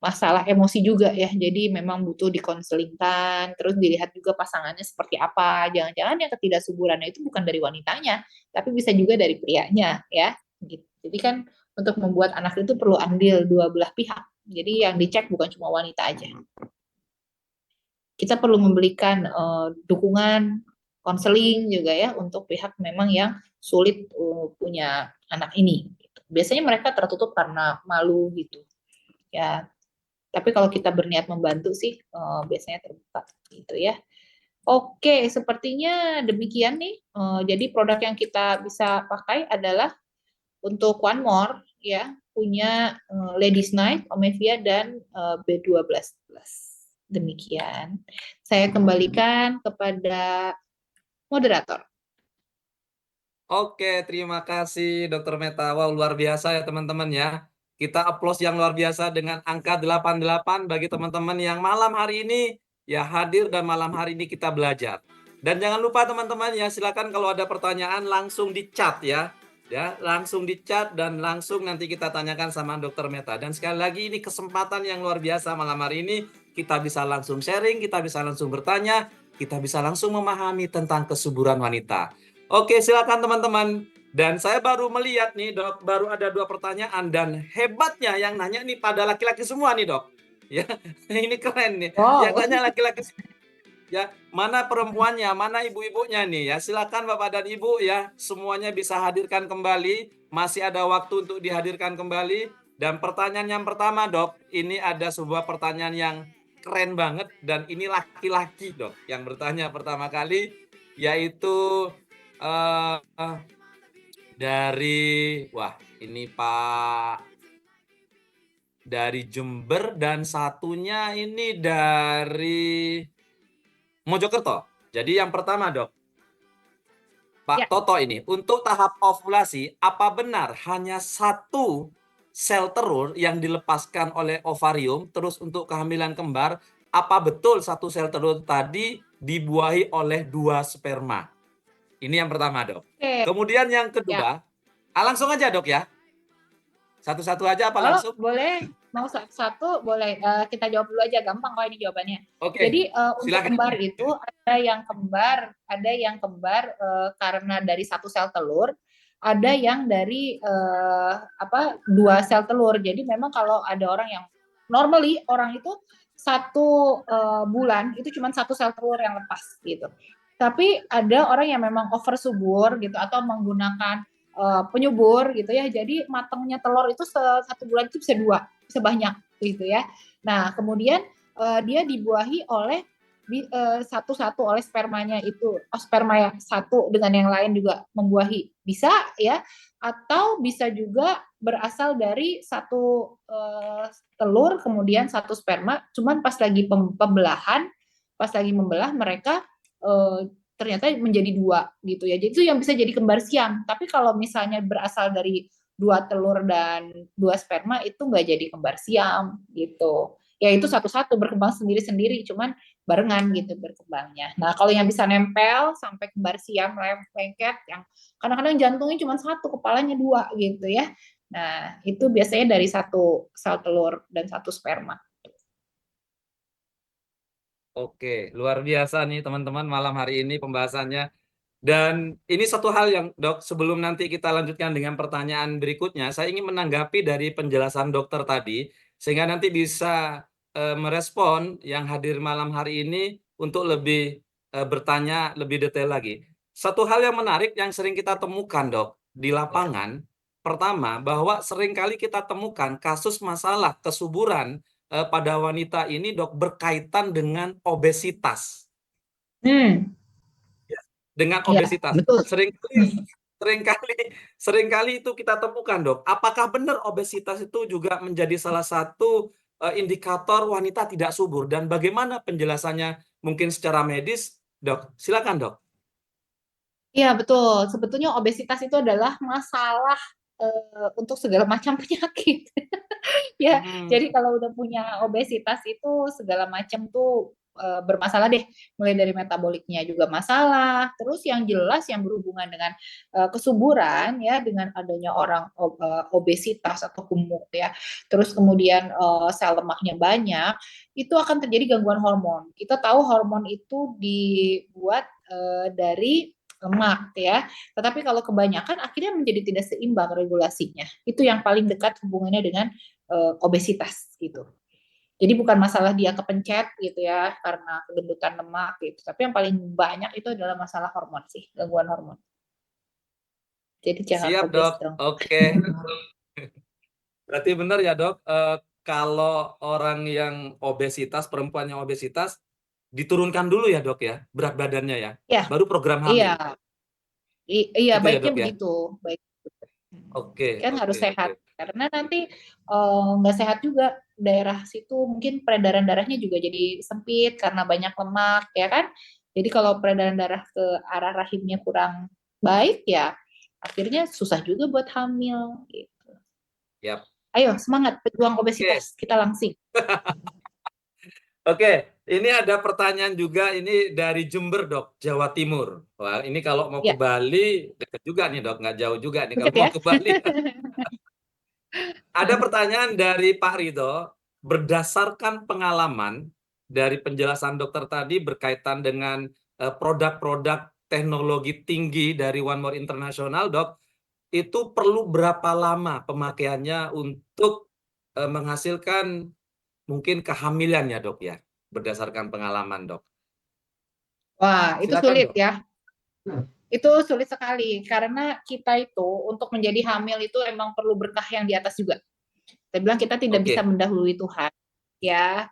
masalah emosi juga ya. Jadi memang butuh dikonselingkan, terus dilihat juga pasangannya seperti apa. Jangan-jangan yang ketidaksuburannya itu bukan dari wanitanya, tapi bisa juga dari prianya ya. Gitu. Jadi kan untuk membuat anak itu perlu andil dua belah pihak. Jadi yang dicek bukan cuma wanita aja. Kita perlu memberikan dukungan konseling juga ya untuk pihak memang yang sulit punya anak ini. Biasanya mereka tertutup karena malu gitu. Ya, Tapi kalau kita berniat membantu sih biasanya terbuka gitu ya. Oke, sepertinya demikian nih. Jadi produk yang kita bisa pakai adalah untuk One More ya, punya Ladies Night, Omevia dan B12 Plus. Demikian. Saya kembalikan kepada moderator. Oke, terima kasih Dokter Meta. Wow, luar biasa ya teman-teman ya. Kita applause yang luar biasa dengan angka 88 bagi teman-teman yang malam hari ini ya hadir dan malam hari ini kita belajar. Dan jangan lupa teman-teman ya, silakan kalau ada pertanyaan langsung di chat ya. Ya, langsung di chat dan langsung nanti kita tanyakan sama Dokter Meta. Dan sekali lagi ini kesempatan yang luar biasa malam hari ini. Kita bisa langsung sharing, kita bisa langsung bertanya, kita bisa langsung memahami tentang kesuburan wanita. Oke, silakan teman-teman. Dan saya baru melihat nih, Dok, baru ada 2 pertanyaan dan hebatnya yang nanya nih pada laki-laki semua nih, Dok. Ya, ini keren nih. Yang Wow. nanya laki-laki ya, mana perempuannya, mana ibu-ibunya nih ya. Silakan Bapak dan Ibu ya, semuanya bisa hadirkan kembali. Masih ada waktu untuk dihadirkan kembali. Dan pertanyaan yang pertama, Dok, ini ada sebuah pertanyaan yang keren banget dan ini laki-laki, Dok, yang bertanya pertama kali yaitu eh dari wah ini Pak dari Jember dan satunya ini dari Mojokerto. Jadi yang pertama, Dok, Pak Ya. Toto ini, untuk tahap ovulasi, apa benar hanya satu sel telur yang dilepaskan oleh ovarium terus untuk kehamilan kembar? Apa betul satu sel telur tadi dibuahi oleh 2 sperma? Ini yang pertama, Dok. Oke. Kemudian yang Ya. kedua, langsung aja, Dok ya. Satu-satu aja apa Oh, langsung? boleh. Mau satu-satu boleh. Kita jawab dulu aja, gampang kalau ini jawabannya. Oke, Jadi untuk silakan. kembar itu ada yang kembar karena dari satu sel telur, ada yang dari dua sel telur. Jadi memang kalau ada orang yang normally orang itu satu bulan itu cuma satu sel telur yang lepas gitu. Tapi ada orang yang memang oversubur gitu atau menggunakan penyubur gitu ya. Jadi matangnya telur itu satu bulan itu bisa dua, bisa banyak gitu ya. Nah, kemudian dia dibuahi oleh satu-satu oleh spermanya itu, sperma yang satu dengan yang lain juga membuahi, bisa ya, atau bisa juga berasal dari satu telur kemudian satu sperma, cuman pas lagi pembelahan, pas lagi membelah mereka ternyata menjadi dua gitu ya. Jadi itu yang bisa jadi kembar siam. Tapi kalau misalnya berasal dari dua telur dan dua sperma itu nggak jadi kembar siam gitu. Ya itu satu-satu berkembang sendiri-sendiri, cuman barengan gitu berkembangnya. Nah kalau yang bisa nempel sampai kembar siam lengket, yang kadang-kadang jantungnya cuma satu, kepalanya dua gitu ya. Nah itu biasanya dari satu sel telur dan satu sperma. Oke, luar biasa nih teman-teman malam hari ini pembahasannya. Dan ini satu hal yang, Dok, sebelum nanti kita lanjutkan dengan pertanyaan berikutnya, saya ingin menanggapi dari penjelasan dokter tadi, sehingga nanti bisa merespon yang hadir malam hari ini untuk lebih bertanya lebih detail lagi. Satu hal yang menarik yang sering kita temukan, Dok, di lapangan, pertama bahwa seringkali kita temukan kasus masalah kesuburan pada wanita ini, Dok, berkaitan dengan obesitas. Hmm, Dengan ya obesitas. betul. Seringkali seringkali itu kita temukan, Dok. Apakah benar obesitas itu juga menjadi salah satu indikator wanita tidak subur dan bagaimana penjelasannya mungkin secara medis, Dok? Silakan, Dok. Iya, betul. Sebetulnya obesitas itu adalah masalah untuk segala macam penyakit. Ya, Hmm, jadi kalau udah punya obesitas itu segala macam tuh bermasalah deh. Mulai dari metaboliknya juga masalah. Terus yang jelas yang berhubungan dengan kesuburan ya, dengan adanya orang obesitas atau gemuk ya. Terus kemudian sel lemaknya banyak, itu akan terjadi gangguan hormon. Kita tahu hormon itu dibuat dari lemak ya. Tetapi kalau kebanyakan akhirnya menjadi tidak seimbang regulasinya. Itu yang paling dekat hubungannya dengan obesitas gitu. Jadi bukan masalah dia kepencet gitu ya karena kegendutan lemak gitu. Tapi yang paling banyak itu adalah masalah hormon sih, gangguan hormon. Jadi jangan siap, obes Dok. dong. Oke. Berarti benar ya, Dok. kalau orang yang obesitas, perempuan yang obesitas, diturunkan dulu ya dok ya, berat badannya ya, Ya, baru program hamil. iya, iya Gitu ya baiknya dok ya? begitu, baik. Oke, Kan harus oke, oke. sehat karena nanti nggak sehat juga daerah situ mungkin peredaran darahnya juga jadi sempit karena banyak lemak ya kan. Jadi kalau peredaran darah ke arah rahimnya kurang baik ya akhirnya susah juga buat hamil gitu. Yap. Ayo semangat pejuang Oke, obesitas kita langsing. oke. Ini ada pertanyaan juga ini dari Jember dok, Jawa Timur. Wah, ini kalau mau ke Ya, Bali deket juga nih dok, nggak jauh juga nih kalau deket mau ya. ke Bali. Ada pertanyaan dari Pak Ridho, berdasarkan pengalaman dari penjelasan dokter tadi berkaitan dengan produk-produk teknologi tinggi dari One More International, dok, itu perlu berapa lama pemakaiannya untuk menghasilkan mungkin kehamilan ya dok ya, berdasarkan pengalaman dok. Wah, itu Silakan sulit dok. ya. Itu sulit sekali karena kita itu untuk menjadi hamil itu emang perlu berkah yang di atas juga. Saya bilang kita tidak bisa Oke, mendahului Tuhan, ya.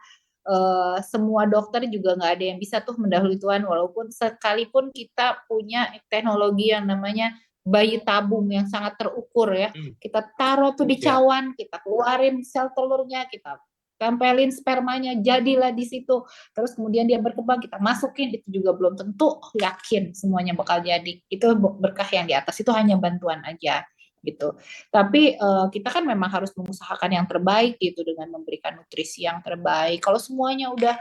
Semua dokter juga nggak ada yang bisa tuh mendahului Tuhan, walaupun sekalipun kita punya teknologi yang namanya bayi tabung yang sangat terukur ya. hmm, Kita taruh tuh di siap, cawan, kita keluarin sel telurnya, kita tempelin spermanya, jadilah di situ. Terus kemudian dia berkembang, kita masukin, itu juga belum tentu yakin semuanya bakal jadi. Itu berkah yang di atas, itu hanya bantuan aja gitu. Tapi kita kan memang harus mengusahakan yang terbaik gitu dengan memberikan nutrisi yang terbaik. Kalau semuanya udah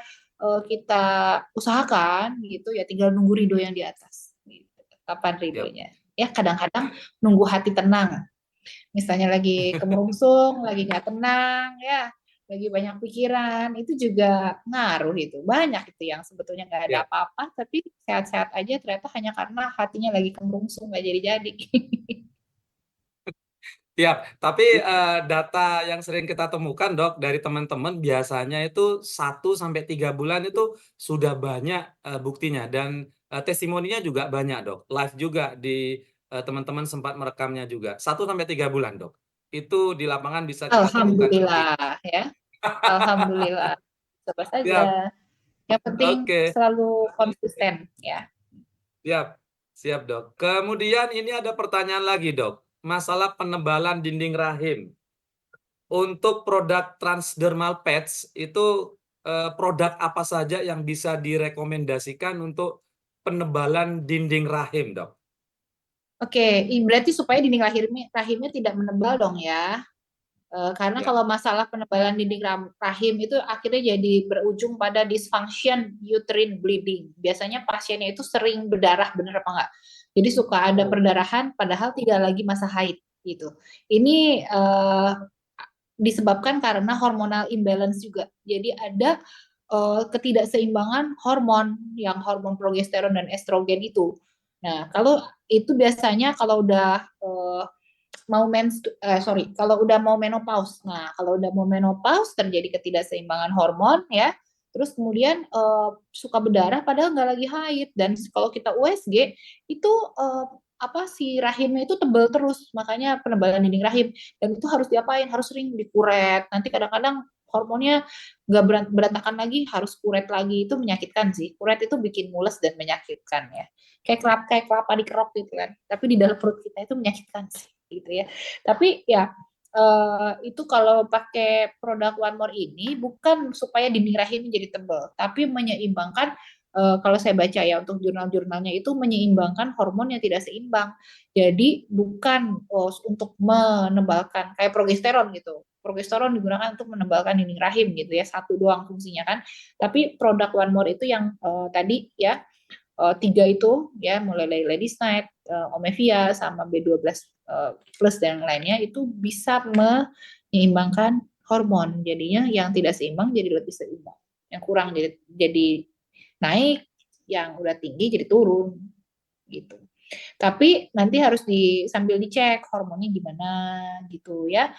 kita usahakan gitu ya tinggal nunggu ridho yang di atas. Gitu. Kapan siap. ridhonya? Ya kadang-kadang nunggu hati tenang. Misalnya lagi kemerungsung, lagi nggak tenang, ya lagi banyak pikiran, itu juga ngaruh itu. Banyak itu yang sebetulnya nggak ada Siap. apa-apa, tapi sehat-sehat aja ternyata hanya karena hatinya lagi kemerungsung, nggak jadi-jadi. Siap, tapi data yang sering kita temukan dok dari teman-teman biasanya itu 1 sampai 3 bulan itu sudah banyak buktinya dan testimoninya juga banyak dok. Live juga di teman-teman sempat merekamnya juga 1 sampai 3 bulan dok. Itu di lapangan bisa kita temukan seperti itu. Alhamdulillah ya. Alhamdulillah. Coba saja. Siap, Yang penting oke, selalu konsisten ya. siap, siap dok. Kemudian ini ada pertanyaan lagi dok, masalah penebalan dinding rahim. Untuk produk transdermal pads itu produk apa saja yang bisa direkomendasikan untuk penebalan dinding rahim, Dok? Oke, berarti supaya dinding rahimnya tidak menebal dong ya. Karena Ya. kalau masalah penebalan dinding rahim itu akhirnya jadi berujung pada dysfunction uterine bleeding. Biasanya pasiennya itu sering berdarah, bener apa enggak? Jadi suka ada Oh, perdarahan padahal tidak lagi masa haid gitu. Ini disebabkan karena hormonal imbalance juga. Jadi ada ketidakseimbangan hormon yang hormon progesteron dan estrogen itu. Nah, kalau itu biasanya kalau udah kalau udah mau menopause. Nah, kalau udah mau menopause terjadi ketidakseimbangan hormon ya. Terus kemudian suka berdarah padahal nggak lagi haid dan kalau kita USG itu apa si rahimnya itu tebal terus makanya penebalan dinding rahim dan itu harus diapain harus sering dikuret nanti kadang-kadang hormonnya nggak berantakan lagi harus kuret lagi itu menyakitkan sih kuret itu bikin mules dan menyakitkan ya kayak kelapa dikerok gitu kan tapi di dalam perut kita itu menyakitkan sih gitu ya tapi ya itu kalau pakai produk One More ini bukan supaya dinding rahim jadi tebal tapi menyeimbangkan kalau saya baca ya untuk jurnal-jurnalnya itu menyeimbangkan hormon yang tidak seimbang. Jadi bukan untuk menebalkan kayak progesteron gitu. Progesteron digunakan untuk menebalkan dinding rahim gitu ya, satu doang fungsinya kan. Tapi produk One More itu yang tadi ya tiga itu ya mulai dari Ladies Night, Omevia sama B12 plus dan lainnya itu bisa menyeimbangkan hormon. Jadinya yang tidak seimbang jadi lebih seimbang. Yang kurang jadi naik, yang udah tinggi jadi turun gitu. Tapi nanti harus sambil dicek hormonnya gimana gitu ya.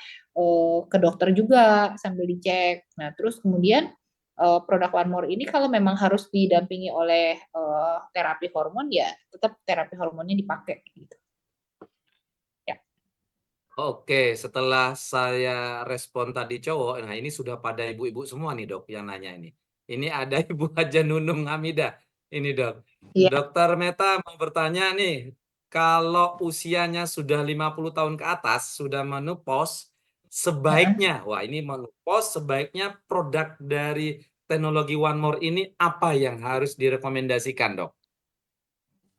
Ke dokter juga sambil dicek. Nah, terus kemudian produk One More ini kalau memang harus didampingi oleh terapi hormon ya tetap terapi hormonnya dipakai gitu. Ya. Oke, setelah saya respon tadi cowok, nah ini sudah pada ibu-ibu semua nih dok yang nanya ini. Ini ada Ibu Haja Nunung Hamidah. Ini dok. Iya. Dokter Meta mau bertanya nih, kalau usianya sudah 50 tahun ke atas, sudah menopause, Heeh. sebaiknya, wah ini menopause, sebaiknya produk dari teknologi One More ini apa yang harus direkomendasikan dok?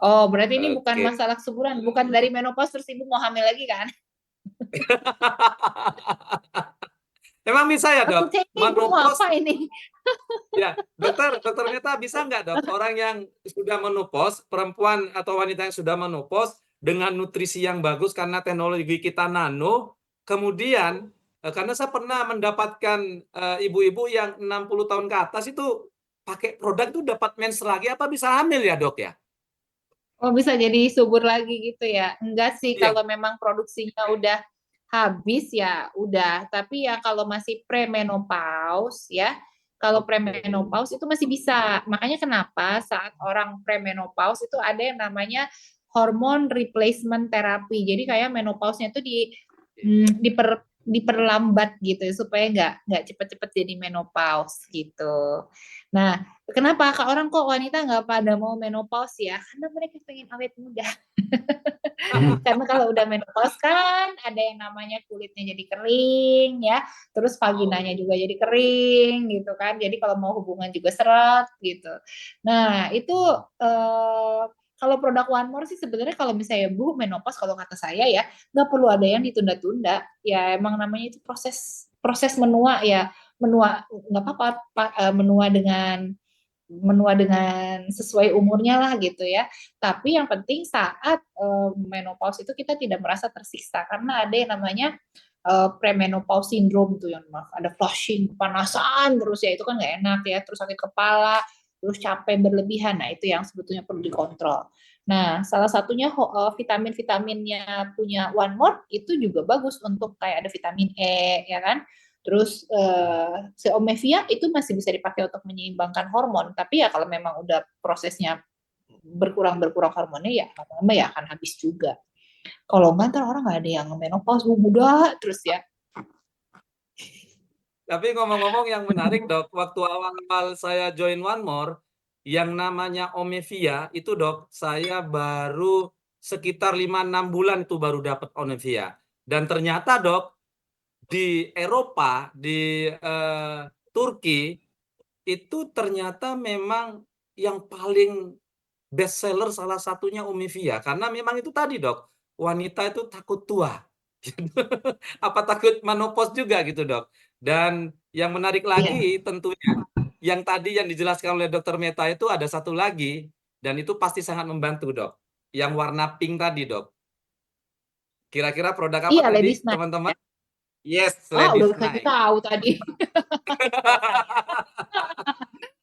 Oh, berarti ini bukan Oke. masalah kesuburan, bukan dari menopause terus ibu mau hamil lagi kan? Emang bisa ya dok? Takutnya ini ibu mau Menopause. apa ini? Ya, dokter Meta bisa nggak dok, orang yang sudah menopause, perempuan atau wanita yang sudah menopause dengan nutrisi yang bagus karena teknologi kita nano, kemudian karena saya pernah mendapatkan ibu-ibu yang 60 tahun ke atas itu pakai produk itu dapat mens lagi apa bisa hamil ya dok ya? Oh, bisa jadi subur lagi gitu ya? Enggak sih, Iya. kalau memang produksinya udah habis ya udah. Tapi ya kalau masih premenopause ya, kalau Oke. premenopause itu masih bisa. Makanya kenapa saat orang premenopause itu ada yang namanya hormone replacement therapy. Jadi kayak menopause-nya itu diperlambat gitu supaya nggak cepet-cepet jadi menopause gitu. Nah, kenapa Kak orang kok wanita nggak pada mau menopause ya? Karena mereka pengen awet muda. Karena kalau udah menopause kan ada yang namanya kulitnya jadi kering ya, terus vaginanya juga jadi kering gitu kan. Jadi kalau mau hubungan juga seret gitu. Nah, itu eh, kalau produk One More sih sebenarnya kalau misalnya Bu menopause kalau kata saya ya nggak perlu ada yang ditunda-tunda. Ya emang namanya itu proses proses menua ya, menua nggak apa-apa menua dengan sesuai umurnya lah gitu ya. Tapi yang penting saat menopause itu kita tidak merasa tersiksa karena ada yang namanya premenopause syndrome tuh yang ada flushing, kepanasan terus ya itu kan nggak enak ya, terus sakit kepala, terus capek berlebihan. Nah itu yang sebetulnya perlu dikontrol. Nah, salah satunya vitamin-vitaminnya punya One More itu juga bagus untuk kayak ada vitamin E ya kan. Terus Omevia itu masih bisa dipakai untuk menyeimbangkan hormon, tapi ya kalau memang udah prosesnya berkurang hormonnya ya lama-lama ya akan habis juga. Kalau nggak ntar orang nggak ada yang menopause muda terus ya. Tapi ngomong-ngomong yang menarik dok, waktu awal-awal saya join One More, yang namanya Omevia itu dok, saya baru sekitar 5-6 bulan itu baru dapat Omevia. Dan ternyata dok, di Eropa, di Turki, itu ternyata memang yang paling best seller salah satunya Omivia. Karena memang itu tadi dok, wanita itu takut tua. Apa takut menopause juga gitu dok. Dan yang menarik Iya. lagi tentunya, yang tadi yang dijelaskan oleh dokter Meta itu ada satu lagi, dan itu pasti sangat membantu dok. Yang warna pink tadi dok. Kira-kira produk apa Iya, tadi ladies night. teman-teman? Yes, Ah, udah Ladies kasih Night. tahu tadi.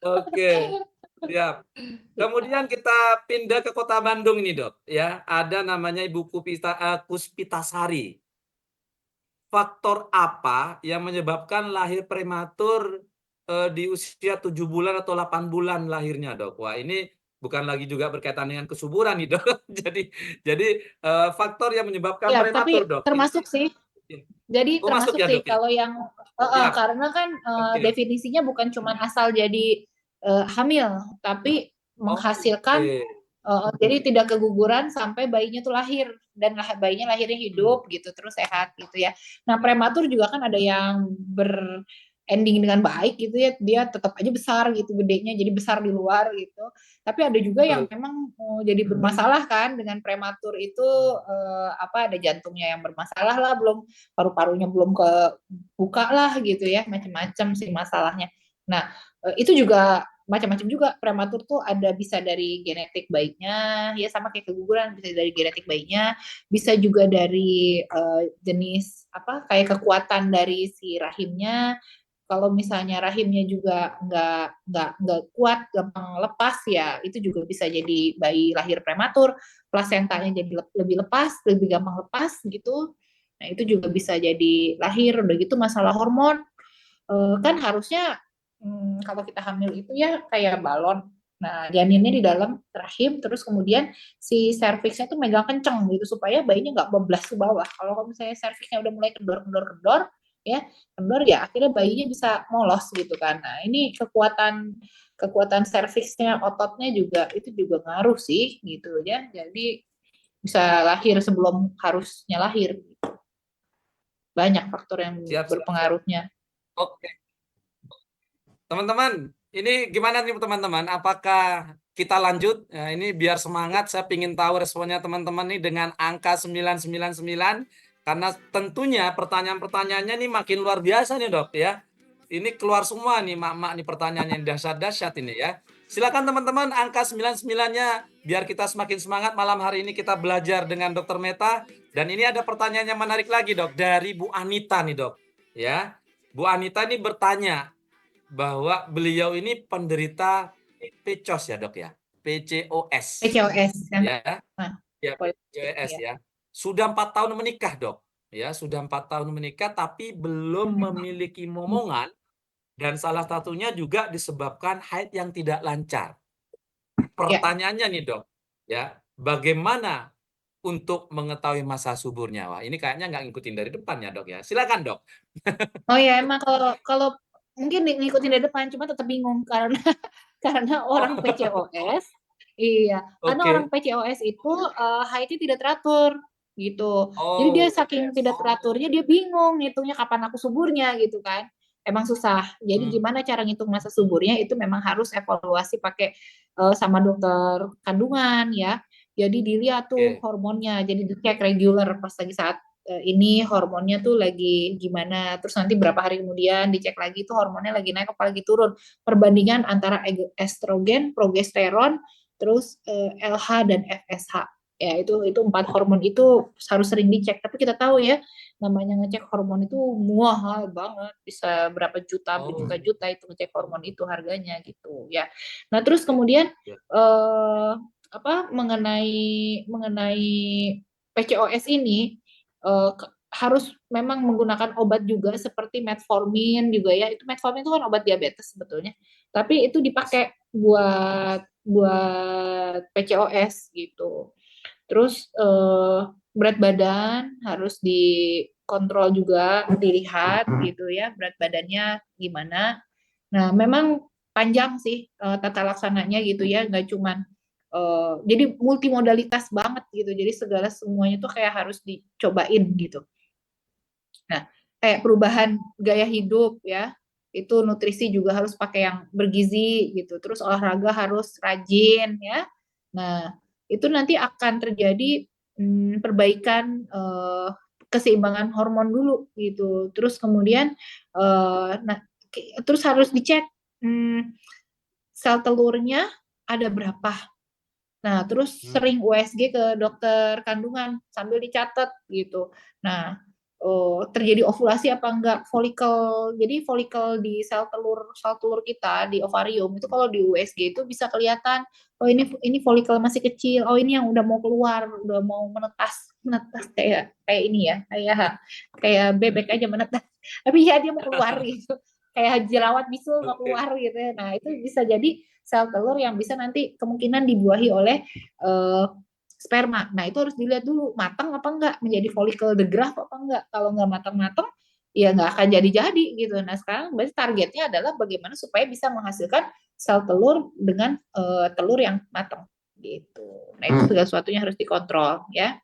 Oke, siap. Kemudian kita pindah ke kota Bandung ini, Dok. Ya, ada namanya Ibu Puspitasari. Faktor apa yang menyebabkan lahir prematur di usia 7 bulan atau 8 bulan lahirnya, Dok? Wah, ini bukan lagi juga berkaitan dengan kesuburan nih, Dok. Jadi faktor yang menyebabkan Ya, prematur, tapi Dok. Ini termasuk sih. Jadi oh masuk termasuk ya, sih Dok ya? kalau yang Siap. karena kan Oke. definisinya bukan cuma asal jadi hamil, tapi menghasilkan Oke. jadi tidak keguguran sampai bayinya tuh lahir dan bayinya lahirnya Hmm. hidup gitu terus sehat gitu ya. Nah prematur juga kan ada yang ending dengan baik gitu ya, dia tetap aja besar gitu gedenya jadi besar di luar gitu. Tapi ada juga yang Betul. memang jadi bermasalah kan dengan prematur itu apa ada jantungnya yang bermasalah lah, belum paru-parunya belum kebuka lah gitu ya, macam-macam sih masalahnya. Nah itu juga macam-macam juga prematur tuh ada bisa dari genetik baiknya ya sama kayak keguguran bisa dari genetik baiknya bisa juga dari jenis apa kayak kekuatan dari si rahimnya kalau misalnya rahimnya juga nggak kuat gampang lepas ya itu juga bisa jadi bayi lahir prematur plasentanya jadi lebih lepas lebih gampang lepas gitu nah itu juga bisa jadi lahir udah gitu masalah hormon kan harusnya kalau kita hamil itu ya kayak balon. Nah, janinnya di dalam rahim, terus kemudian si serviksnya tuh megang kenceng gitu supaya bayinya nggak bablas ke bawah. Kalau misalnya serviksnya udah mulai kendor, ya kendor ya akhirnya bayinya bisa molos gitu kan. Nah, ini kekuatan kekuatan serviksnya, ototnya juga itu juga ngaruh sih gitu ya. Jadi bisa lahir sebelum harusnya lahir. Banyak faktor yang Siap, siap, siap. berpengaruhnya. Oke. Teman-teman, ini gimana nih teman-teman? Apakah kita lanjut? Nah, ini biar semangat, saya ingin tahu responnya teman-teman nih dengan angka 999. Karena tentunya pertanyaan-pertanyaannya nih makin luar biasa nih dok ya. Ini keluar semua nih mak-mak nih pertanyaannya yang dahsyat-dahsyat ini ya. Silakan teman-teman angka 99-nya biar kita semakin semangat malam hari ini kita belajar dengan Dokter Meta. Dan ini ada pertanyaan yang menarik lagi dok dari Bu Anita nih dok. Ya, Bu Anita ini bertanya bahwa beliau ini penderita PCOS ya dok ya, PCOS PCOS kan. ya, Nah, ya politik PCOS ya. ya. Sudah 4 tahun menikah dok, ya sudah 4 tahun menikah tapi belum memiliki momongan dan salah satunya juga disebabkan haid yang tidak lancar. Ya. Pertanyaannya nih dok, ya bagaimana untuk mengetahui masa suburnya? Wah ini kayaknya nggak ngikutin dari depan ya dok ya. Silakan dok. Oh ya emang kalau kalau mungkin ngikutin dari depan cuma tetap bingung karena karena orang Oh, PCOS, iya, karena orang oke. PCOS itu haidnya tidak teratur gitu. Jadi dia Oh, saking tidak teraturnya dia bingung ngitungnya kapan aku suburnya gitu kan. Emang susah. Jadi hmm, gimana cara ngitung masa suburnya itu memang harus evaluasi pakai sama dokter kandungan ya. Jadi dilihat tuh oke. hormonnya, jadi dicek regular pas lagi saat ini hormonnya tuh lagi gimana, terus nanti berapa hari kemudian dicek lagi tuh hormonnya lagi naik apa lagi turun, perbandingan antara estrogen, progesteron, terus LH dan FSH. Ya itu 4 hormon itu harus sering dicek. Tapi kita tahu ya namanya ngecek hormon itu mahal banget, bisa berapa juta, Oh, berjuta-juta itu ngecek hormon itu harganya gitu ya. Nah terus ya, kemudian ya. apa mengenai mengenai PCOS ini harus memang menggunakan obat juga seperti metformin juga ya. Itu metformin itu kan obat diabetes sebetulnya. Tapi itu dipakai buat buat PCOS gitu. Terus berat badan harus dikontrol juga, dilihat gitu ya, berat badannya gimana. Nah, memang panjang sih tata laksananya gitu ya, nggak cuman jadi multimodalitas banget gitu. Jadi segala semuanya tuh kayak harus dicobain gitu. Nah, kayak perubahan gaya hidup ya, itu nutrisi juga harus pakai yang bergizi gitu. Terus olahraga harus rajin ya. Nah, itu nanti akan terjadi perbaikan keseimbangan hormon dulu gitu. Terus kemudian nah terus harus dicek sel telurnya ada berapa. Nah, terus Hmm. sering USG ke dokter kandungan sambil dicatat gitu. Nah, terjadi ovulasi apa enggak, folikel. Jadi folikel di sel telur kita di ovarium itu kalau di USG itu bisa kelihatan oh ini folikel masih kecil, oh ini yang udah mau keluar, udah mau menetas, menetas kayak kayak ini ya, kayak bebek aja menetas. Tapi ya dia mau keluar gitu. Kayak jerawat bisul mau Oke. keluar gitu ya. Nah, itu bisa jadi sel telur yang bisa nanti kemungkinan dibuahi oleh sperma. Nah, itu harus dilihat dulu matang apa enggak, menjadi folikel the graft apa enggak. Kalau enggak matang-matang, ya enggak akan jadi-jadi gitu. Nah, sekarang berarti targetnya adalah bagaimana supaya bisa menghasilkan sel telur dengan telur yang matang gitu. Nah, itu segala sesuatunya harus dikontrol ya.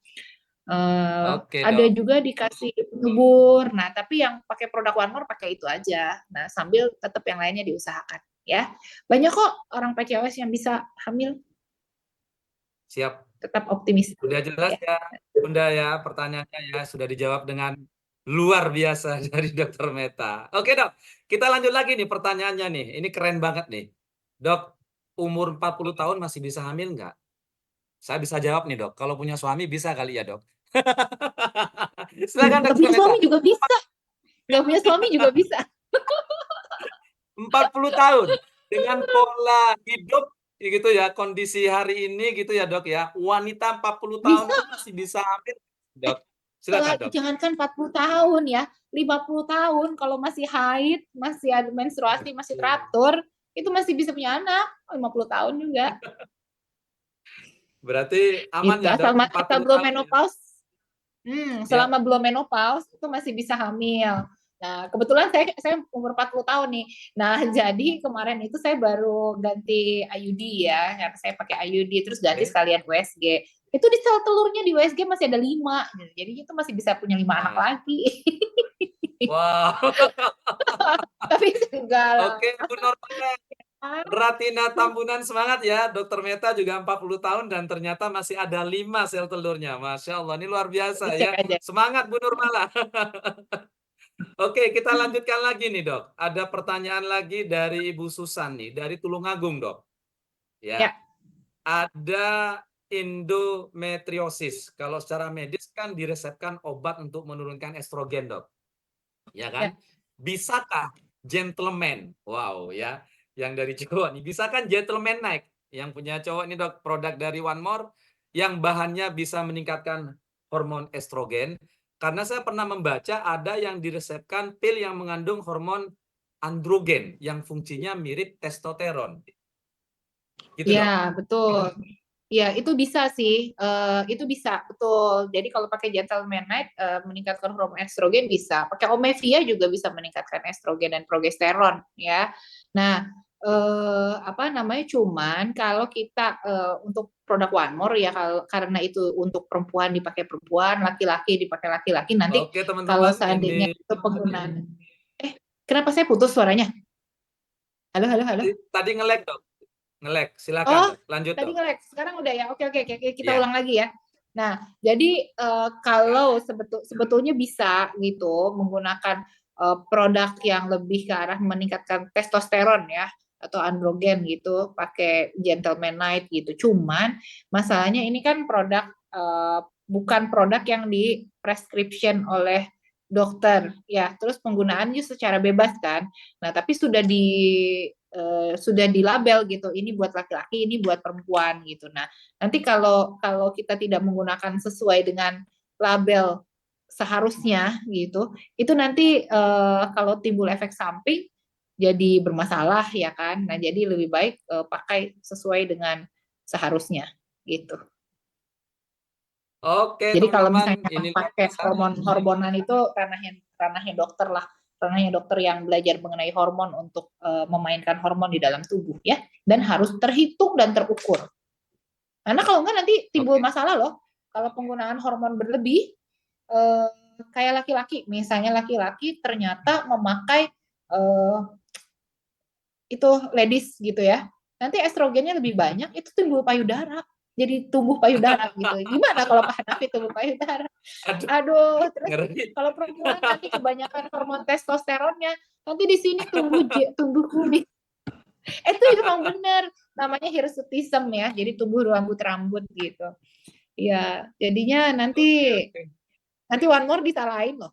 Oke, Ada Dok. juga dikasih penyubur. Nah, tapi yang pakai produk One More pakai itu aja. Nah, sambil tetap yang lainnya diusahakan ya. Banyak kok orang PCOS yang bisa hamil, Siap. tetap optimis Sudah jelas ya. ya, Bunda ya, pertanyaannya ya sudah dijawab dengan luar biasa dari Dokter Meta. Oke, Dok. Kita lanjut lagi nih pertanyaannya nih. Ini keren banget nih. Dok, umur 40 tahun masih bisa hamil nggak? Saya bisa jawab nih, Dok. Kalau punya suami bisa kali ya, Dok. Silakan Nggak Dokter punya Meta. suami juga bisa. Nggak punya suami juga bisa. 40 tahun dengan pola hidup gitu ya, kondisi hari ini gitu ya, Dok ya. Wanita 40 tahun Bisa. itu masih bisa hamil, Eh, Dok. Silakan, Dok. jangankan 40 tahun ya, 50 tahun kalau masih haid, masih ada menstruasi, masih Oke. teratur, itu masih bisa punya anak 50 tahun juga. Berarti aman Itu ya asal dok, empat asal puluh belum tahun ya? menopause. Ya. Selama belum menopause itu masih bisa hamil. Nah, kebetulan saya umur 40 tahun nih. Nah, jadi kemarin itu saya baru ganti IUD ya, karena saya pakai IUD terus ganti Oke. sekalian USG. Itu di sel telurnya di USG masih ada 5. Jadi itu masih bisa punya 5 anak Wah, lagi. wow. Tapi enggak lah. Oke, Bu Normala, Ratina Tambunan semangat ya. Dokter Meta juga 40 tahun dan ternyata masih ada 5 sel telurnya. Masya Allah, ini luar biasa Dicek ya. aja. Semangat Bu Nurmala. Oke, kita lanjutkan lagi nih dok. Ada pertanyaan lagi dari Ibu Susan nih, dari Tulungagung dok. Ya, Ya, ada endometriosis. Kalau secara medis kan diresepkan obat untuk menurunkan estrogen dok. Ya ya. kan? Bisakah gentleman, wow ya, yang dari cowok nih, bisa kan gentleman naik, yang punya cowok ini dok, produk dari One More, yang bahannya bisa meningkatkan hormon estrogen, karena saya pernah membaca ada yang diresepkan pil yang mengandung hormon androgen, yang fungsinya mirip testosteron, gitu dok. Ya, betul. Ya, itu bisa sih. Itu bisa, betul. Jadi kalau pakai Gentleman Night meningkatkan hormon estrogen bisa. Pakai Omevia juga bisa meningkatkan estrogen dan progesteron ya. Nah, apa namanya? Cuman kalau kita untuk produk One More ya kalau karena itu untuk perempuan dipakai perempuan, laki-laki dipakai laki-laki. Nanti Oke kalau teman-teman, ini seandainya itu penggunaan kenapa saya putus suaranya? Halo, halo, halo. tadi nge-lag dok, nge-lag, silakan Oh, dok, lanjut tadi dok. nge-lag. Sekarang udah ya. Oke, oke, oke. Kita Ya, ulang lagi ya. Nah, jadi ya. kalau sebetulnya bisa gitu menggunakan produk yang lebih ke arah meningkatkan testosteron ya atau androgen gitu, pakai Gentleman Night gitu. Cuman masalahnya ini kan produk bukan produk yang di prescription oleh dokter ya. Terus penggunaannya secara bebas kan. Nah, tapi sudah dilabel gitu, ini buat laki-laki, ini buat perempuan gitu. Nah, nanti kalau kalau kita tidak menggunakan sesuai dengan label seharusnya gitu, itu nanti kalau timbul efek samping jadi bermasalah ya kan. Nah, jadi lebih baik pakai sesuai dengan seharusnya gitu. Oke Jadi kalau teman-teman, misalnya ini luar pakai biasa. hormonan itu ranahnya dokter lah, ranahnya dokter yang belajar mengenai hormon untuk memainkan hormon di dalam tubuh ya, dan harus terhitung dan terukur. Karena kalau enggak nanti timbul Oke. masalah loh. Kalau penggunaan hormon berlebih, eh, kayak laki-laki, misalnya laki-laki ternyata memakai eh, itu ladies gitu ya, nanti estrogennya lebih banyak, itu timbul payudara. Jadi tumbuh payudara gitu. Gimana kalau Pak Hanafi tumbuh payudara? Aduh, Aduh, terus ngeri. kalau perempuan nanti kebanyakan hormon testosteronnya, nanti di sini tumbuh kubis. Itu memang benar, namanya hirsutism ya, jadi tumbuh rambut-rambut gitu. Ya, jadinya nanti Oke, oke. nanti One More disalahin loh.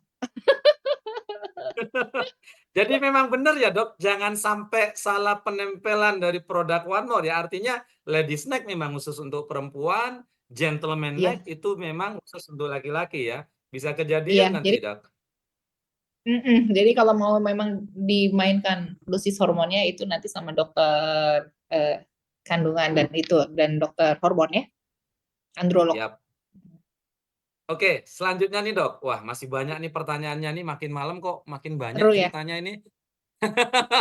Jadi memang benar ya dok, jangan sampai salah penempelan dari produk One More ya. Artinya ladies neck memang khusus untuk perempuan, gentleman neck Iya, itu memang khusus untuk laki-laki ya. Bisa kejadian iya. nanti Jadi, dok. jadi kalau mau memang dimainkan dosis hormonnya itu nanti sama dokter kandungan dan itu dan dokter hormon ya, androlog. Siap. Oke, selanjutnya nih dok. Wah, masih banyak nih pertanyaannya nih. Makin malam kok makin banyak Seru ya. ceritanya ini.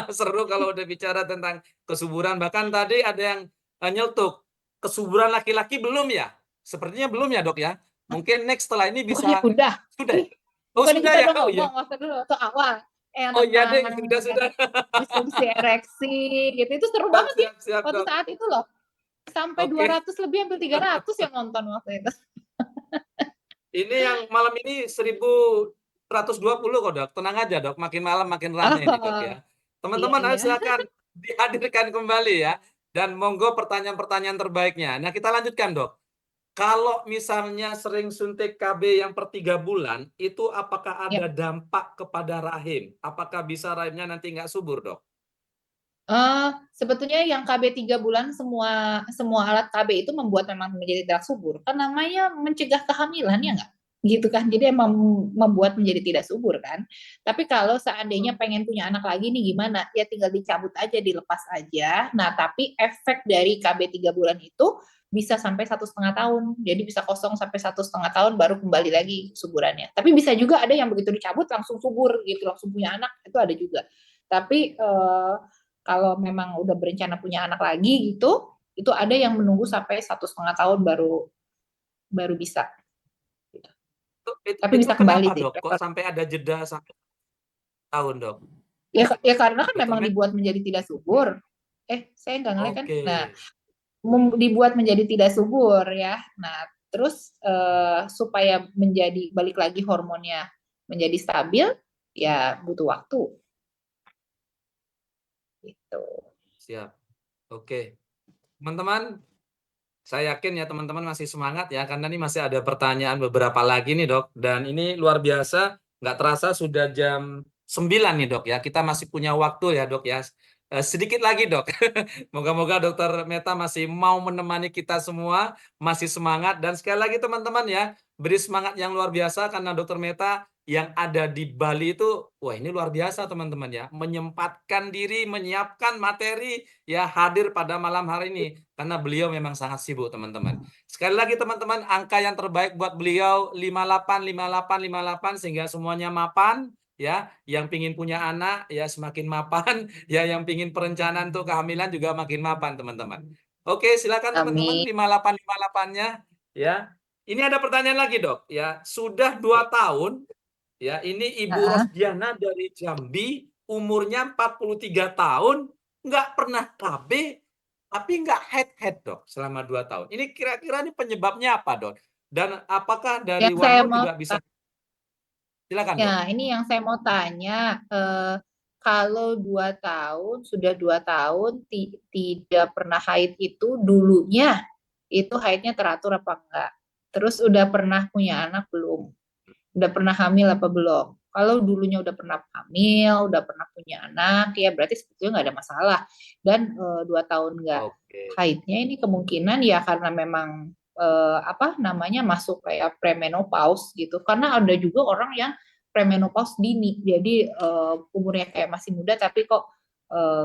Seru kalau udah bicara tentang kesuburan. Bahkan tadi ada yang nyeletuk. Kesuburan laki-laki belum ya? Sepertinya belum ya dok ya. Mungkin next setelah ini Oh ya bisa. udah. Sudah ya? Ih, Oh bukannya sudah kita ya? udah Oh iya. ngomong waktu dulu tuh awal yang Oh iya tentang deh, sudah sudah. disfungsi ereksi gitu. Itu seru Siap banget ya siap siap waktu dok. saat itu loh. Sampai Oke. 200 lebih hampir 300 yang nonton waktu itu. Ini yang malam ini 1120 kok dok. Tenang aja dok. Makin malam makin rame ini dok Oh, ya. iya Teman-teman ayo iya. silakan dihadirkan kembali ya. Dan monggo pertanyaan-pertanyaan terbaiknya. Nah kita lanjutkan dok. Kalau misalnya sering suntik KB yang per 3 bulan, itu apakah Ya. ada dampak kepada rahim? Apakah bisa rahimnya nanti nggak subur dok? Sebetulnya yang KB 3 bulan semua semua alat KB itu membuat memang menjadi tidak subur. Kan namanya mencegah kehamilan ya nggak? gitu kan. Jadi emang membuat menjadi tidak subur kan. Tapi kalau seandainya pengen punya anak lagi nih gimana? Ya tinggal dicabut aja, dilepas aja. Nah, tapi efek dari KB 3 bulan itu bisa sampai 1,5 tahun. Jadi bisa kosong sampai 1,5 tahun baru kembali lagi suburannya. Tapi bisa juga ada yang begitu dicabut langsung subur gitu, langsung punya anak, itu ada juga. Tapi kalau memang udah berencana punya anak lagi gitu, itu ada yang menunggu sampai 1,5 tahun baru baru bisa. Tapi Itu bisa kembali kenapa sih. dok? Kok sampai ada jeda 1 tahun dok? Ya, ya karena kan Dokter memang Med? dibuat menjadi tidak subur. Saya nggak ngelek kan? Oke, Nah, dibuat menjadi tidak subur ya. Nah, terus supaya menjadi balik lagi hormonnya menjadi stabil, ya butuh waktu gitu. siap. Oke, teman-teman, saya yakin ya teman-teman masih semangat ya, karena ini masih ada pertanyaan beberapa lagi nih dok. Dan ini luar biasa, nggak terasa sudah jam 9 nih dok ya. Kita masih punya waktu ya dok ya. Sedikit lagi dok. Moga-moga dokter Meta masih mau menemani kita semua, masih semangat. Dan sekali lagi teman-teman ya, beri semangat yang luar biasa karena dokter Meta yang ada di Bali itu, wah ini luar biasa teman-teman ya. Menyempatkan diri, menyiapkan materi, ya hadir pada malam hari ini. Karena beliau memang sangat sibuk teman-teman. Sekali lagi teman-teman, angka yang terbaik buat beliau 58, 58, 58 sehingga semuanya mapan. Ya, yang pingin punya anak ya semakin mapan, ya yang pingin perencanaan untuk kehamilan juga makin mapan teman-teman. Oke, silakan teman-teman Amin. 58 58-nya ya. Ini ada pertanyaan lagi dok ya. Sudah 2 tahun ya, ini Ibu Heeh. Rosdiana dari Jambi, umurnya 43 tahun, nggak pernah KB, tapi nggak head-head dok selama 2 tahun. Ini kira-kira ini penyebabnya apa dok? Dan apakah dari Yang One saya More mau juga bisa? Silakan dok. Ya, ini yang saya mau tanya, kalau 2 tahun, sudah 2 tahun tidak pernah haid itu dulunya, itu haidnya teratur apa enggak? Terus udah pernah punya anak belum? Udah pernah hamil apa belum? Kalau dulunya udah pernah hamil, udah pernah punya anak, ya berarti sebetulnya nggak ada masalah. Dan 2 tahun nggak Oke. haidnya ini kemungkinan ya karena memang apa namanya masuk kayak premenopause gitu. Karena ada juga orang yang premenopause dini, jadi umurnya kayak masih muda tapi kok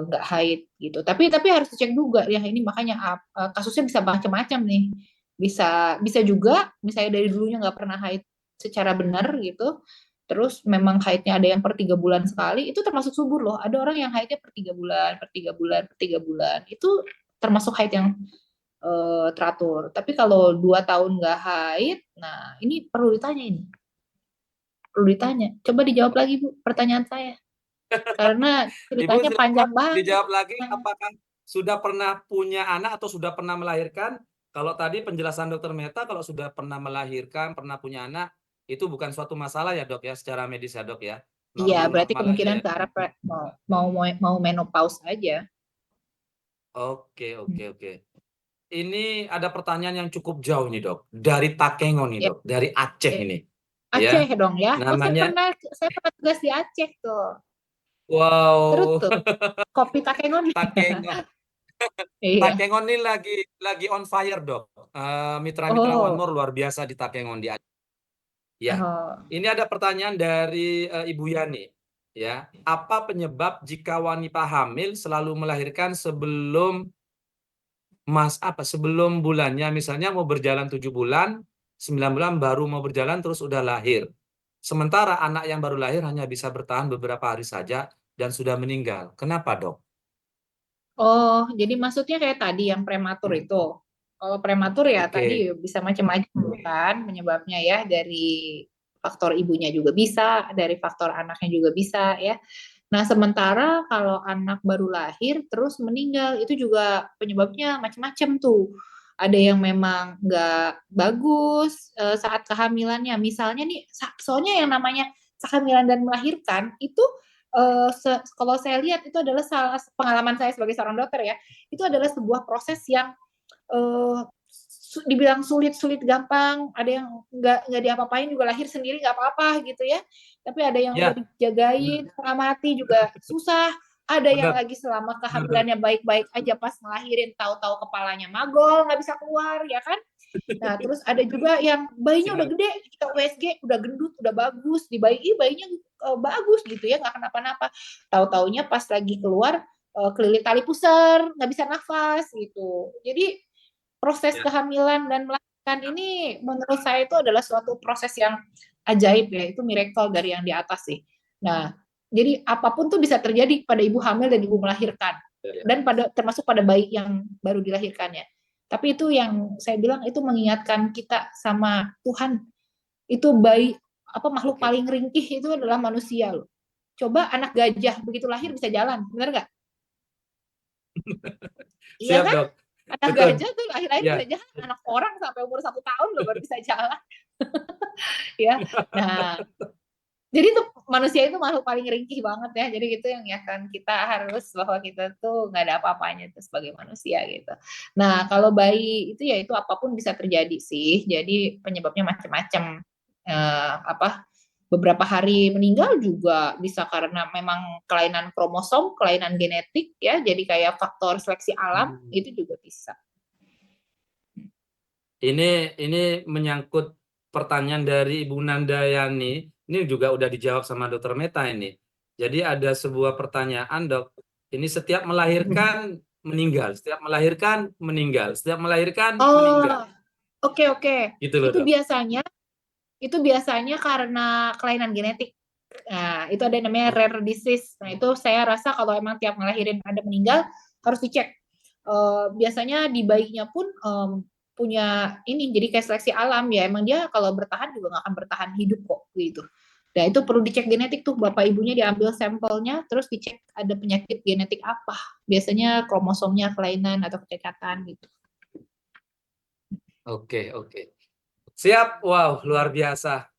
nggak haid gitu. Tapi harus dicek juga ya ini makanya kasusnya bisa macam-macam nih. Bisa bisa juga misalnya dari dulunya nggak pernah haid secara benar gitu. Terus memang haidnya ada yang per 3 bulan sekali, itu termasuk subur loh. Ada orang yang haidnya per 3 bulan, per 3 bulan, per 3 bulan. Itu termasuk haid yang teratur. Tapi kalau 2 tahun nggak haid, nah ini perlu ditanya ini. Perlu ditanya. Coba dijawab lagi Bu, pertanyaan saya. Karena Ibu ceritanya silakan panjang banget. dijawab lagi, apakah sudah pernah punya anak atau sudah pernah melahirkan? Kalau tadi penjelasan dokter Meta, kalau sudah pernah melahirkan, pernah punya anak, itu bukan suatu masalah ya dok ya, secara medis ya dok ya. Iya, berarti Normal-normal aja kemungkinan ya. ke arah mau menopause aja. Oke, oke, oke. Ini ada pertanyaan yang cukup jauh nih dok. Dari Takengon nih Ya, dok, dari Aceh ya. ini. Aceh Ya, dong ya. Oh, namanya, saya pernah tugas di Aceh tuh. Terus wow, tuh kopi Takengon. Takengon. Iya. Takengon ini lagi on fire dok. Mitra-mitra One Oh. More luar biasa di Takengon di Aceh. Ya, Oh. ini ada pertanyaan dari Ibu Yani. Ya, apa penyebab jika wanita hamil selalu melahirkan sebelum bulannya, misalnya mau berjalan 7 bulan, 9 bulan baru mau berjalan terus udah lahir. Sementara anak yang baru lahir hanya bisa bertahan beberapa hari saja dan sudah meninggal. Kenapa dok? Oh, jadi maksudnya kayak tadi yang prematur itu. Kalau prematur ya Oke, tadi bisa macam-macam kan penyebabnya ya, dari faktor ibunya juga bisa, dari faktor anaknya juga bisa ya. Nah, sementara kalau anak baru lahir terus meninggal itu juga penyebabnya macam-macam tuh. Ada yang memang nggak bagus saat kehamilannya. Misalnya nih, soalnya yang namanya kehamilan dan melahirkan itu kalau saya lihat itu adalah pengalaman saya sebagai seorang dokter ya, itu adalah sebuah proses yang eh, dibilang sulit-sulit gampang, ada yang nggak diapa-apain juga lahir sendiri nggak apa-apa gitu ya. Tapi ada yang udah ya, dijagain setengah mati juga susah. Ada yang benar, lagi selama benar. kehamilannya baik-baik aja pas ngelahirin tahu-tahu kepalanya magol nggak bisa keluar ya kan. Nah, terus ada juga yang bayinya udah Siap. gede, kita USG, udah gendut, udah bagus, di bayi, bayinya bagus gitu ya, nggak kenapa-napa. Tahu-taunya pas lagi keluar, kelilit tali pusar, nggak bisa nafas gitu. Jadi proses Ya. kehamilan dan melahirkan ini menurut saya itu adalah suatu proses yang ajaib ya, itu miracle dari yang di atas sih. Nah, jadi apapun tuh bisa terjadi pada ibu hamil dan ibu melahirkan, Ya, ya. dan termasuk pada bayi yang baru dilahirkannya. Tapi itu yang saya bilang itu mengingatkan kita sama Tuhan. Itu bayi apa makhluk Oke. paling ringkih itu adalah manusia loh. Coba anak gajah begitu lahir bisa jalan, benar nggak? Iya Siap kan? dok. Anak Betul. gajah tuh lahir-lahir bisa Ya. jalan, anak orang sampai umur 1 tahun loh baru bisa jalan, ya. Nah, jadi tuh manusia itu makhluk paling ringkih banget ya. Jadi gitu yang ya kan kita harus bahwa kita tuh nggak ada apa-apanya tuh sebagai manusia gitu. Nah kalau bayi itu ya itu apapun bisa terjadi sih. Jadi penyebabnya macam-macam. Apa beberapa hari meninggal juga bisa karena memang kelainan kromosom, kelainan genetik ya. Jadi kayak faktor seleksi alam Hmm. itu juga bisa. Ini menyangkut pertanyaan dari Ibu Nandayani. Ini juga udah dijawab sama Dokter Meta ini. Jadi ada sebuah pertanyaan dok. Ini setiap melahirkan meninggal, setiap melahirkan meninggal, setiap melahirkan meninggal. Oh, oke oke. Gitu loh Itu dok. biasanya itu biasanya karena kelainan genetik. Nah, itu ada yang namanya Oh, rare disease. Nah, itu saya rasa kalau emang tiap ngelahirin ada meninggal harus dicek. Biasanya di bayinya pun punya ini jadi kayak seleksi alam ya. Emang dia kalau bertahan juga nggak akan bertahan hidup kok gitu. Nah, itu perlu dicek genetik tuh. Bapak ibunya diambil sampelnya terus dicek ada penyakit genetik apa. Biasanya kromosomnya kelainan atau kecacatan gitu. oke, oke. Siap. Wow, luar biasa.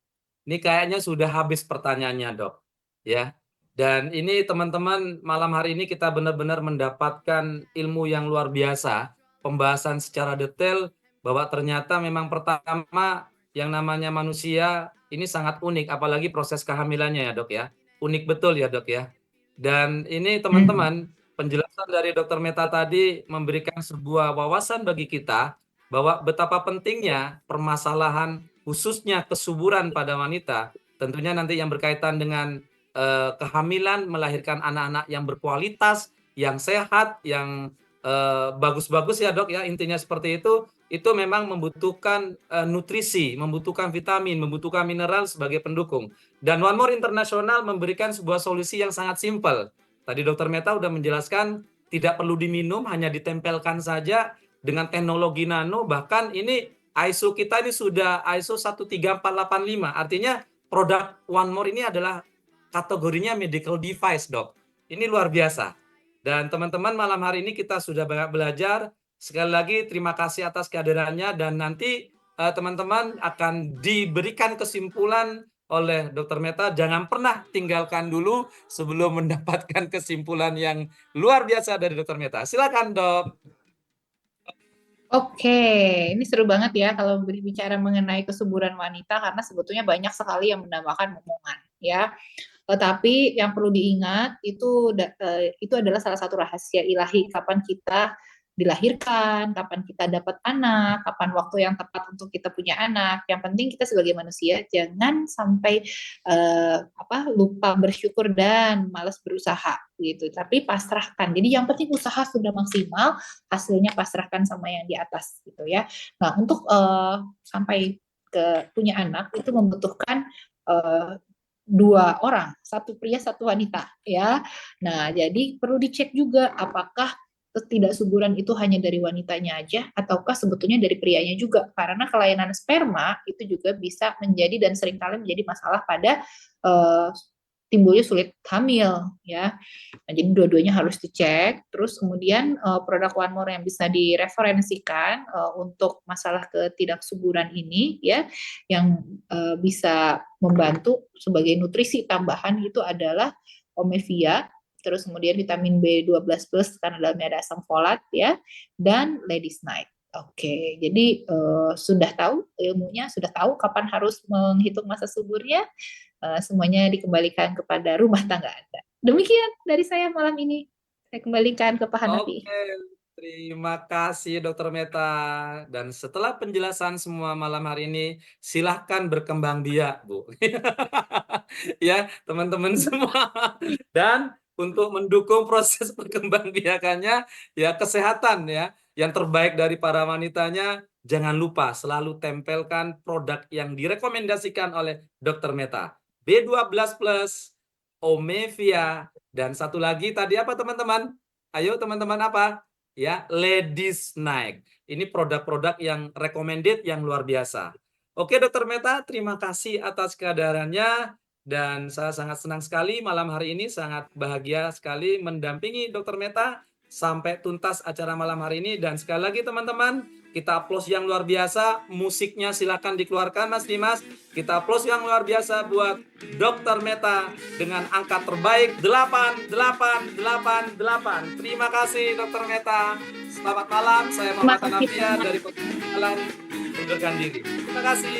Ini kayaknya sudah habis pertanyaannya, Dok. Ya. Dan ini teman-teman, malam hari ini kita benar-benar mendapatkan ilmu yang luar biasa, pembahasan secara detail bahwa ternyata memang pertama yang namanya manusia ini sangat unik, apalagi proses kehamilannya ya, Dok ya. Unik betul ya, Dok ya. Dan ini Hmm. teman-teman, penjelasan dari Dokter Meta tadi memberikan sebuah wawasan bagi kita bahwa betapa pentingnya permasalahan khususnya kesuburan pada wanita, tentunya nanti yang berkaitan dengan kehamilan, melahirkan anak-anak yang berkualitas, yang sehat, yang bagus-bagus ya dok ya, intinya seperti itu memang membutuhkan nutrisi, membutuhkan vitamin, membutuhkan mineral sebagai pendukung. Dan One More International memberikan sebuah solusi yang sangat simpel. Tadi Dokter Meta sudah menjelaskan tidak perlu diminum, hanya ditempelkan saja dengan teknologi nano, bahkan ini ISO kita ini sudah ISO 13485. Artinya produk One More ini adalah kategorinya medical device, Dok. Ini luar biasa. Dan teman-teman malam hari ini kita sudah banyak belajar. Sekali lagi terima kasih atas kehadirannya dan nanti teman-teman akan diberikan kesimpulan oleh Dokter Meta. Jangan pernah tinggalkan dulu sebelum mendapatkan kesimpulan yang luar biasa dari Dokter Meta. Silakan, Dok. Oke, ini seru banget ya kalau berbicara mengenai kesuburan wanita karena sebetulnya banyak sekali yang menambahkan omongan ya. Tetapi yang perlu diingat itu adalah salah satu rahasia ilahi kapan kita dilahirkan, kapan kita dapat anak, kapan waktu yang tepat untuk kita punya anak. Yang penting kita sebagai manusia jangan sampai lupa bersyukur dan malas berusaha gitu. Tapi pasrahkan. Jadi yang penting usaha sudah maksimal, hasilnya pasrahkan sama yang di atas gitu ya. Nah, untuk sampai ke punya anak itu membutuhkan uh, 2 orang, satu pria, satu wanita, ya. Nah, jadi perlu dicek juga apakah ketidaksuburan itu hanya dari wanitanya aja, ataukah sebetulnya dari prianya juga. Karena kelainan sperma itu juga bisa menjadi dan seringkali menjadi masalah pada uh, timbulnya sulit hamil, ya. Nah, jadi dua-duanya harus dicek. Terus kemudian produk One More yang bisa direferensikan untuk masalah ketidaksuburan ini, ya, yang bisa membantu sebagai nutrisi tambahan itu adalah Omevia, terus kemudian vitamin B12 plus karena dalamnya ada asam folat ya, dan Ladies Night. Oke, jadi sudah tahu ilmunya, sudah tahu kapan harus menghitung masa suburnya, semuanya dikembalikan kepada rumah tangga Anda. Demikian dari saya malam ini. Saya kembalikan ke Pak Hanafi. Oke. Terima kasih Dokter Meta. Dan setelah penjelasan semua malam hari ini, silahkan berkembang biak, Bu. Ya, teman-teman semua. Dan untuk mendukung proses perkembangbiakannya, ya kesehatan ya, yang terbaik dari para wanitanya, jangan lupa selalu tempelkan produk yang direkomendasikan oleh Dokter Meta. B12 Plus, Omevia, dan satu lagi tadi apa teman-teman? Ayo teman-teman apa? Ya, Ladies Night. Ini produk-produk yang recommended yang luar biasa. Oke, Dokter Meta, terima kasih atas kehadirannya dan saya sangat senang sekali malam hari ini, sangat bahagia sekali mendampingi Dokter Meta sampai tuntas acara malam hari ini dan sekali lagi teman-teman, kita applause yang luar biasa, musiknya silakan dikeluarkan Mas Dimas. Kita applause yang luar biasa buat Dokter Meta dengan angka terbaik 8888. Terima kasih Dokter Meta. Selamat malam, saya Terima Muhammad kasih Hanafiah banyak. dari Jalan Mundurkan Diri. Terima kasih.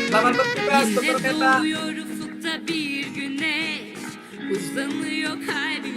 Selamat bertugas Dokter Yine Meta. doğuyor ufukta bir güneş, uzanıyor kalbim.